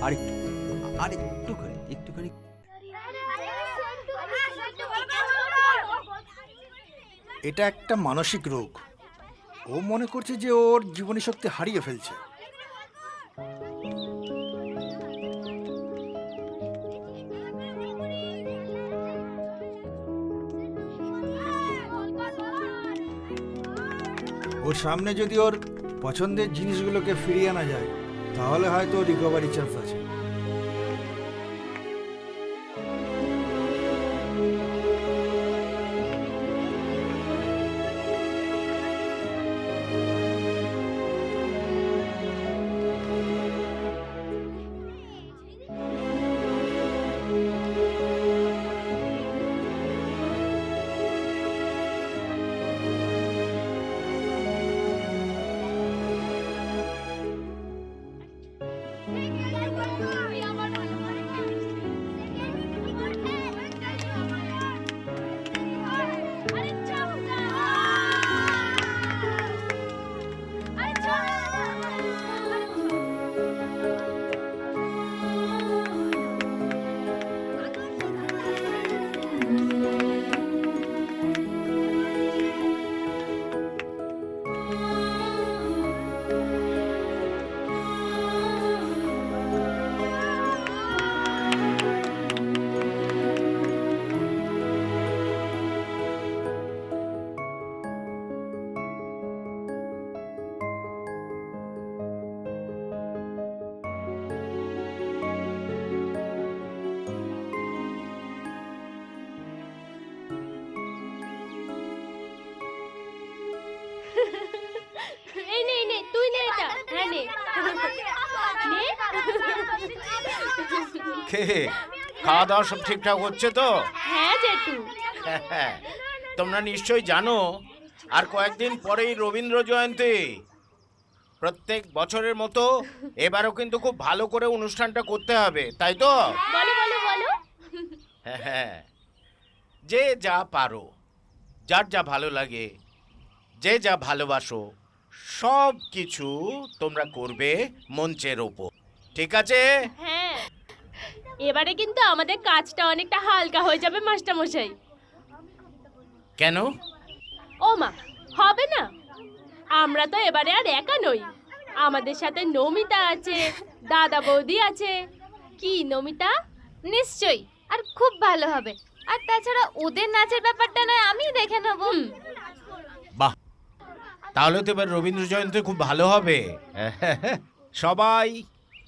আরেকটুখানি একটুখানি এটা একটা মানসিক রোগ। ও মনে করছে যে ওর জীবনী শক্তি হারিয়ে ফেলছে। ওর সামনে যদি ওর পছন্দের জিনিসগুলোকে ফিরিয়ে আনা যায় তাহলে হয়তো রিকভারি চান্স আছে। এই নে নে তুই নে এটা হ্যাঁ নে নে কে খাওয়া দাওয়া সব ঠিকঠাক হচ্ছে তো? হ্যাঁ জেঠু তোমরা নিশ্চয়ই জানো আর কয়েকদিন পরেই রবীন্দ্র জয়ন্তী। প্রত্যেক বছরের মতো এবারও কিন্তু খুব ভালো করে অনুষ্ঠানটা করতে হবে, তাই তো? বলো বলো বলো হ্যাঁ, যে যা পারো, যার যা ভালো লাগে, যে যা ভালোবাসো, সব কিছু তোমরা করবে মঞ্চের ওপর, ঠিক আছে? হ্যাঁ এবারে কিন্তু আমাদের কাজটা অনেকটা হালকা হয়ে যাবে মাস্টারমশাই। কেন? ও মা হবে না? আমরা তো এবারে আর একা নই, আমাদের সাথে নমিতা আছে, দাদা বৌদি আছে। কি নমিতা? নিশ্চয়ই, আর খুব ভালো হবে। আর তাছাড়া ওদের নাচের ব্যাপারটা নয় আমি দেখে নেব। বাহ, তাহলে তো এবার রবীন্দ্র জয়ন্তী খুব ভালো হবে। সবাই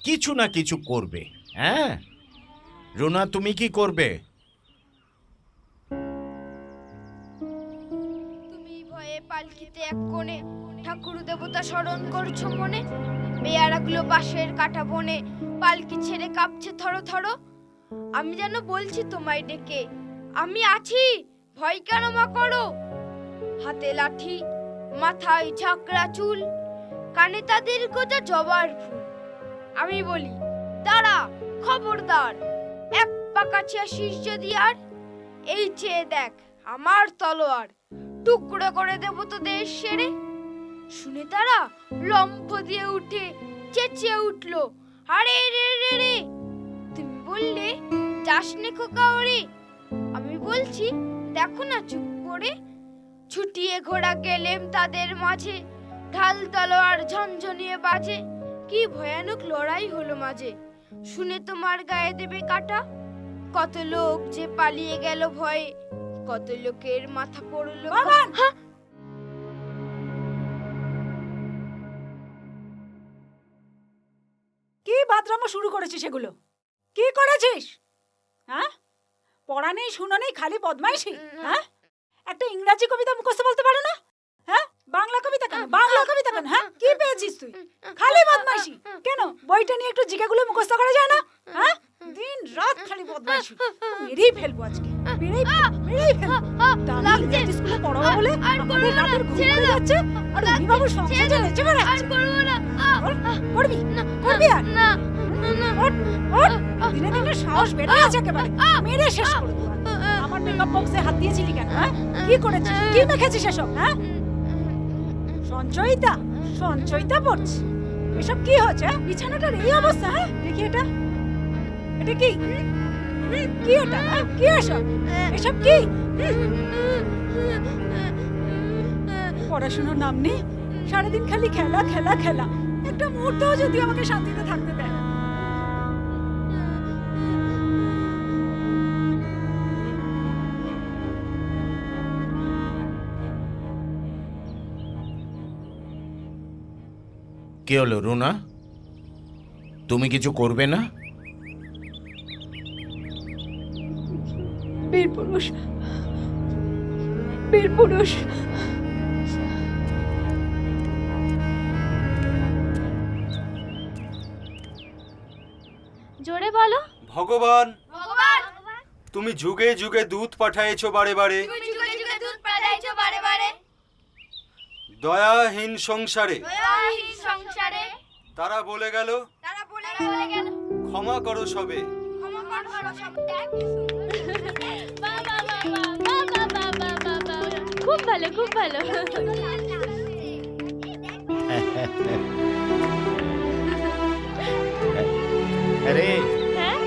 কিছু না কিছু করবে। হ্যাঁ রুনা, তুমি কি করবে? তুমি ভয়ে পালকিতে এক কোণে ঠাকুর দেবতা স্মরণ করছো মনে, পেয়ারাগুলো বাঁশের কাটা বনে পালকি ছেড়ে কাঁপছে থরো থরো। আমি যেন বলছি তোমায় ডেকে, আমি আছি, ভয় কেন মা করো। হাতে লাঠি, মাথায় ঝাঁকড়া চুল, কানে তাদের গোজা জবার ফুল। আমি বলি দাঁড়া, খবরদার, এক পা কাছে আসিস যদি আর, এই চেয়ে দেখ আমার তলোয়ার, টুকরো করে দেব তো দেশ সেরে। শুনে তারা লম্ফ দিয়ে উঠে চেঁচিয়ে উঠলো, আরে রে রে রে। তুমি বললে যাস নে খোকা ওরে। আমি বলছি দেখো না চুপ করে, ছুটিয়ে ঘোড়া গেলেম তাদের মাঝে, ঢাল তলোয়ার ঝনঝনিয়ে বাজে। কি ভয়ানক লড়াই হলো মাঝে, শুনে তোমার গায়ে দেবে কাটা। কত লোক যে পালিয়ে গেল ভয়ে, কত লোকের মাথা পড়লো। কি বাদরামো শুরু করেছিস এগুলো? কি করেছিস? হ্যাঁ, পড়া নেই শুনো নেই, খালি বদমাইশি। হ্যাঁ, একটা ইংরাজি কবিতা মুখস্থ বলতে পারো না? হ্যাঁ, বাংলা কবিতা কেন, বাংলা কবিতা কেন? হ্যাঁ, কি পেয়েছিস তুই? খালি বদমাইশি। কেন বইটা নিয়ে একটু জিকেগুলো মুখস্থ করা যায় না? হ্যাঁ, দিন রাত খালি বদমাইশি। মেরেই ফেলবো আজকে, মেরেই ফেলবো। দামি ইংরেজি স্কুলে পড়াবো বলে আমাদের রাতের ঘুম উড়ে যাচ্ছে, আর উনি বাবু সংসারে নেচে বেড়াচ্ছে। করবি করবি আর না, দিনে দিনে সাহস বেড়ে যাচ্ছে একেবারে, মেরে শেষ করে দেবো। আমার মেকআপ বক্সে হাত দিয়েছিলি কেন? হ্যাঁ, কি করেছিস, কি মেখেছিস এসব? হ্যাঁ, সঞ্চয়িতা সঞ্চয়িতা পড়ছে। এসব কি হচ্ছে? বিছানাটার এই অবস্থা। হ্যাঁ, দেখি এটা, এটা কি? কি এটা? কি এসব? এসব কি? পড়াশোনার নাম নেই, সারাদিন খালি খেলা খেলা খেলা। একটা মুহূর্তও যদি আমাকে শান্তিতে থাকতে দেয়। কি হলো রুনা, তুমি কিছু করবে না? বীর পুরুষ, বীর পুরুষ। জোরে বলো। ভগবান, ভগবান, তুমি যুগে যুগে দূত পাঠাইছো বারে বারে, তুমি যুগে যুগে দুধ পাঠাইছো বারে বারে, দয়াহীন সংসারে দয়াহীন সংসারে তারা বলে গেল ক্ষমা করো সবে। ক্ষমা করো সবে। খুব ভালো, খুব ভালো। আরে হ্যাঁ,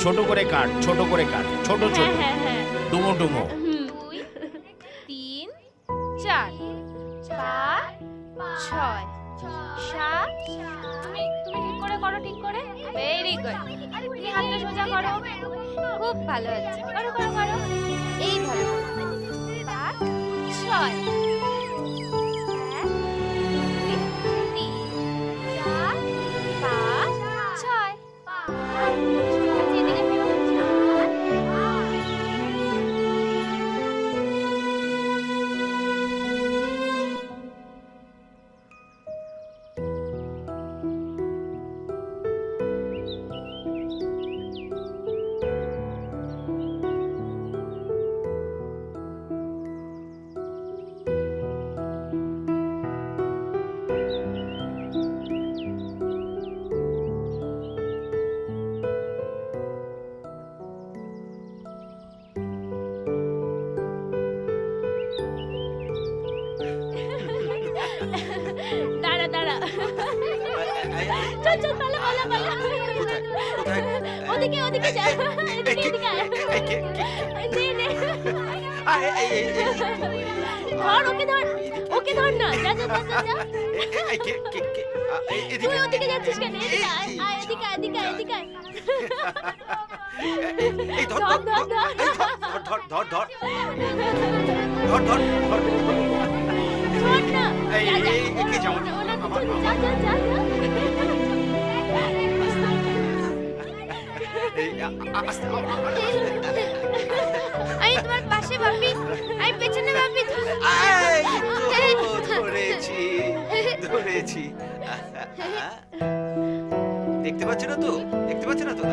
ছোট করে কাট, ছোট করে কাট, ছোট ছোট, হ্যাঁ হ্যাঁ, ডুমো ডুমো। 2 3 4 5 6 7। তুমি ঠিক করে করো, ঠিক করে। Very good. তুমি হাতটা সোজা করো, খুব ভালো হচ্ছে। করো করো করো, এই ভালো। 5 6 1 2 3 4 5 6। এদিকে ফিরো। দাঁড়া দাঁড়া, চল চল, পালা পালা পালা। ওদিকে ওদিকে যা, এদিকে এদিকে আয়। নে নে, ধর ওকে, ধর ওকে। ওকে ধর না, যা যা যা যা, যা। তুই ওদিকে যাচ্ছিস কেন? এদিকে আয়, আয়, এদিকে আয়, এদিকে আয়, এদিকে আয়। ধর, ধর, ধর। ধর না। যা, যা। ওনার পিছনে যা, যা, যা, যা। আমি তোমার পাশে ভাবি, আমি পেছনে ভাবি। ধরেছি দেখতে পাচ্ছ না তো, দেখতে পাচ্ছ না তো?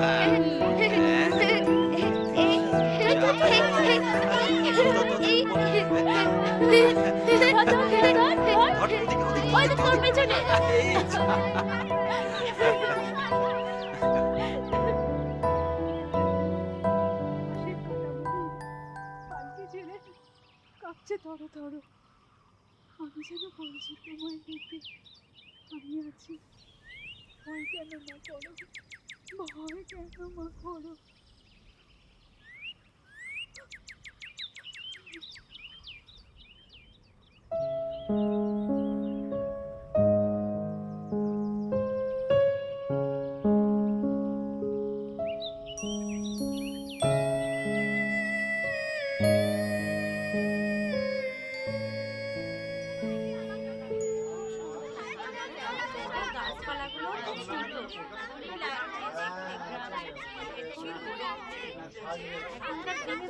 ওই তো তোর পেছনে। কাঁপছে ধরো ধরো, আমি যেন বলছি তোমায় দেখে আমি আছি। ভয় কেন মা করো, ভয় কেন মা করো।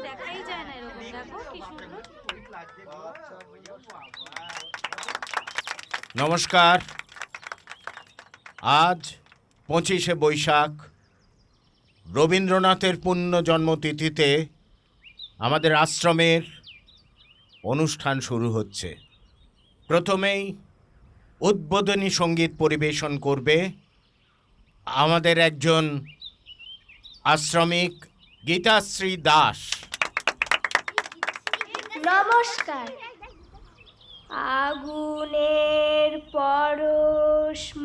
দেখাই যায় না এরকম, দেখো কি সুন্দর। নমস্কার। আজ 25শে বৈশাখ, রবীন্দ্রনাথের পুণ্য জন্মতিথিতে আমাদের আশ্রমের অনুষ্ঠান শুরু হচ্ছে। প্রথমেই উদ্বোধনী সঙ্গীত পরিবেশন করবে আমাদের একজন আশ্রমিক, গীতাশ্রী দাস। নমস্কার। আগুনের পরশমণি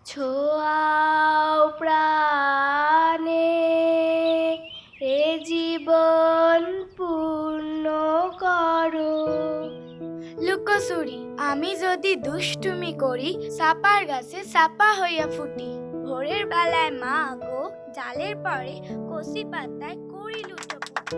ছোঁয়াও প্রাণে, এ জীবন পূর্ণ করো। লুকোচুরি আমি যদি দুষ্টুমি করি, সাপার গাছে সাপা হইয়া ফুটি। ভোরের বেলায় মা গো জালের পরে কচি পাতায় করি লুটোপুটি।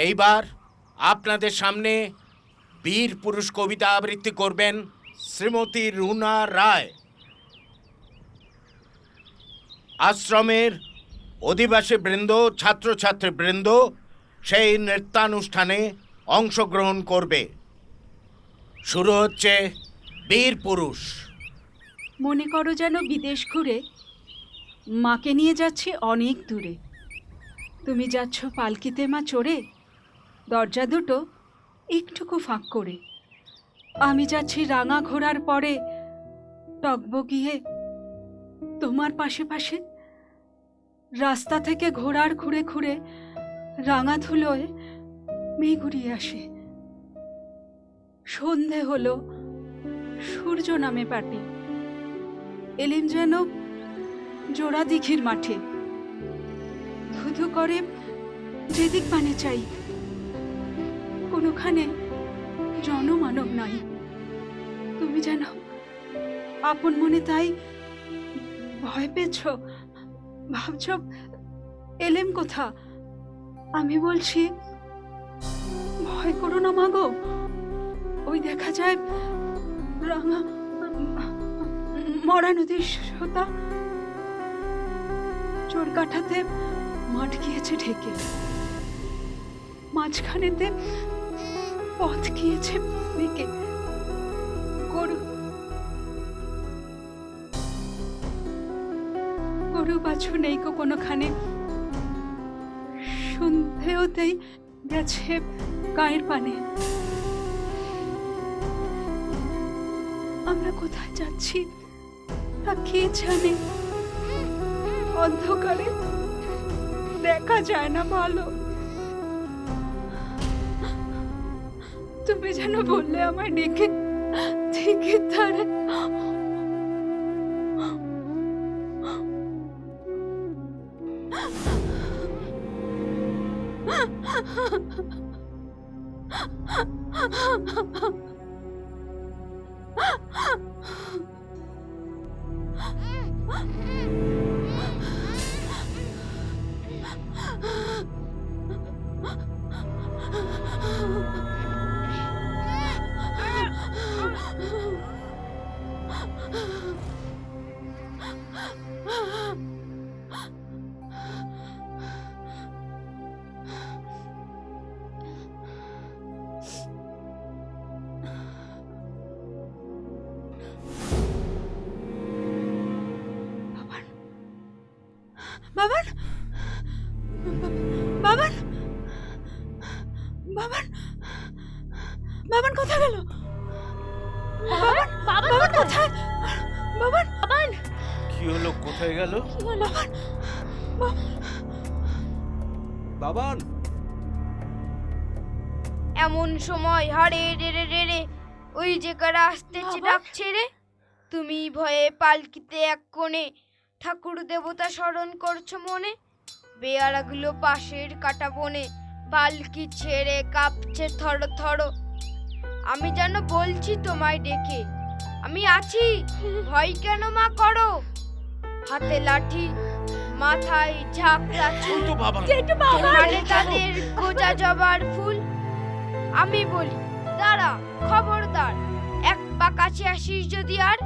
এইবার আপনাদের সামনে বীর পুরুষ কবিতা আবৃত্তি করবেন শ্রীমতী রুনা রায়। আশ্রমের অধিবাসী বৃন্দ, ছাত্রছাত্রী বৃন্দ সেই নৃত্যানুষ্ঠানে অংশগ্রহণ করবে। শুরু হচ্ছে বীর পুরুষ। মনে করো যেন বিদেশ ঘুরে মাকে নিয়ে যাচ্ছি অনেক দূরে। তুমি যাচ্ছ পালকিতে মা চড়ে, দরজা দুটো একটুকু ফাঁক করে। আমি যাচ্ছি রাঙা ঘোড়ার পরে টকবগিয়ে তোমার পাশে পাশে। রাস্তা থেকে ঘোড়ার খুঁড়ে খুঁড়ে রাঙা ধুলোয় মেঘ উড়িয়ে আসে। সন্ধে হলো, সূর্য নামে পাটে। এলিম যেন জোড়া দিঘির মাঠে। ধুধু করে যেদিক পানে চাই, কোনোখানে জনমানব নাই। তুমি যেন আপন মনে তাই ভয় পেয়েছ, ভাবছ এলেম কোথা। আমি বলছি ভয় করো না মাগো, ওই দেখা যায় রাঙা মরা নদীর সোতা চোর কাঠাতে মাঠ গিয়েছে ঢেকে, মাঝখানেতে পথ গিয়েছে বেঁকে। গরু গরু বাছু নেই কো কোনোখানে, সন্ধে হতেই গেছে গায়ের পানে। আমরা কোথায় যাচ্ছি তা কে জানে, অন্ধকারে দেখা যায় না ভালো। তুমি যেন বললে আমায় ডেকে ঠিক তারে বাবান, বাবান, বাবান, বাবান কোথায় গেল? বাবান, বাবান কোথায়? বাবান, বাবান কি হলো, কোথায় গেল? বাবান, বাবান। এমন সময় হারে রে রে রে রে ওই যে কারা আসতেছে ডাকছে রে। তুমি ভয়ে পালকিতে এক কোণে ঠাকুর দেবতা স্মরণ করছো মনে। বেয়ারাগুলো পাশের কাটা বনে পালকি ছেড়ে কাঁপছে থর থর। আমি যেন বলছি তোমায় ডেকে, আমি আছি, ভয় কেন মা করো। হাতে লাঠি, মাথায় ঝাঁকড়া চুল, মানে তাদের গোজা জবার ফুল। আমি বলি দাঁড়া, খবরদার, এক পা কাছে আসিস যদি আর।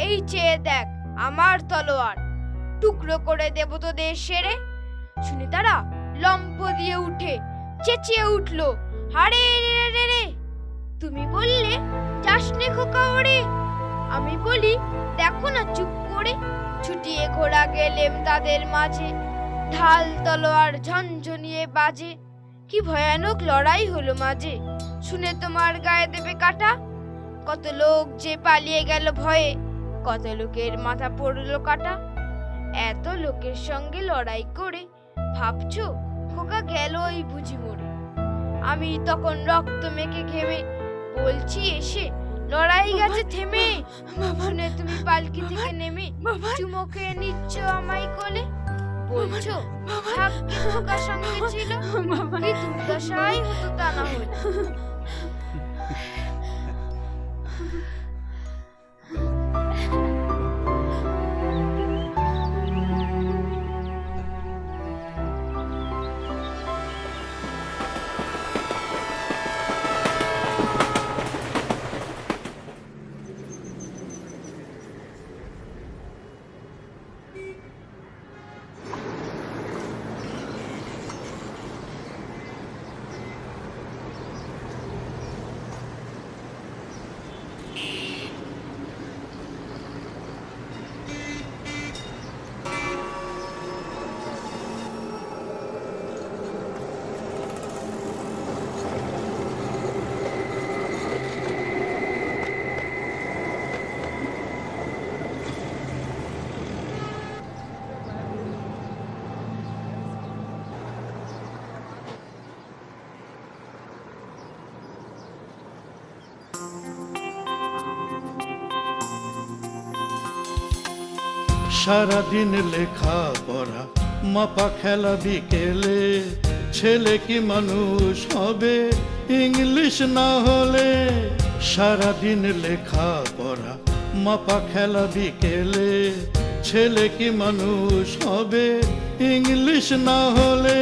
এই চেয়ে দেখ আমার তলোয়ার, টুকরো করে দেব তোদের সেরে। শুনে তারা লম্প দিয়ে উঠে চেঁচিয়ে উঠলো, হারে রে রে রে। তুমি বললে যাসনে খোকা ওরে। আমি বলি দেখো না চুপ করে। ছুটিয়ে ঘোড়া গেলেম তাদের মাঝে, ঢাল তলোয়ার ঝনঝনিয়ে বাজে। কি ভয়ানক লড়াই হলো মাঝে, শুনে তোমার গায়ে দেবে কাটা। কত লোক যে পালিয়ে গেল ভয়ে, কত লোকের মাথা পড়লো কাটা। এত লোকের সঙ্গে লড়াই করে ভাবছো খোকা গেল ওই বুঝি মরে। আমি তখন রক্ত মেখে ঘেমে বলছি এসে, লড়াই গেছে থেমে। শুনে তুমি পালকি থেকে নেমে চুমো খেয়ে নিচ্ছ আমায় কোলে। বলছো ভাগ্যে খোকার সঙ্গে ছিল, কি দুর্দশাই হতো তা না হলে। সারাদিন লেখা পড়া, মাপা খেলা বিকেলে, ছেলে কি মানুষ হবে ইংলিশ না হলে। সারাদিন লেখা পড়া, মাপা খেলা বিকেলে, ছেলে কি মানুষ হবে ইংলিশ না হলে।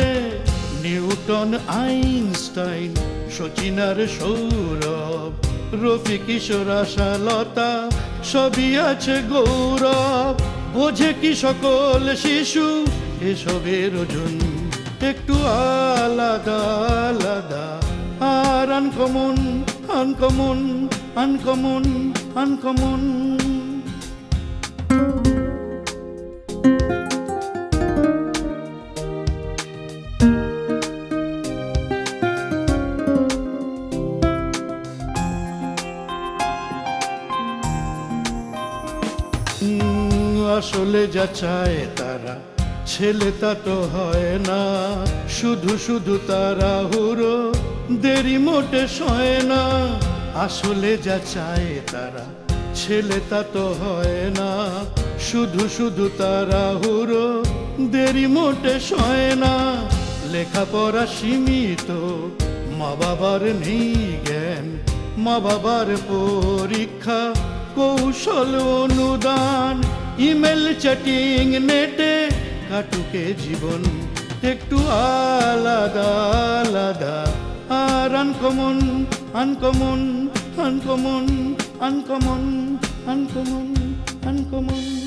নিউটন, আইনস্টাইন, সচিন আর সৌরভ, রফি কিশোর আশালতা সবই আছে গৌরব, বোঝে কি সকল শিশু এসবের ওজন একটু আলাদা আলাদা আর আনকমন আনকমন আনকমন আনকমন। আসলে যা চায় তারা ছেলে তা তো হয় না, শুধু শুধু তারা হুড়ো দেরি মোটে সয় না। আসলে যা চায় তারা ছেলে তা তো হয় না, শুধু শুধু তারা হুড়ো দেরি মোটে সয় না। লেখাপড়া সীমিত, মা বাবার নেই জ্ঞান, মা বাবার পরীক্ষা কৌশল অনুদান, ইমেল চ্যাটিং নেটে কাটুকে জীবন একটু আলাদা আলাদা আর uncommon uncommon uncommon uncommon uncommon uncommon.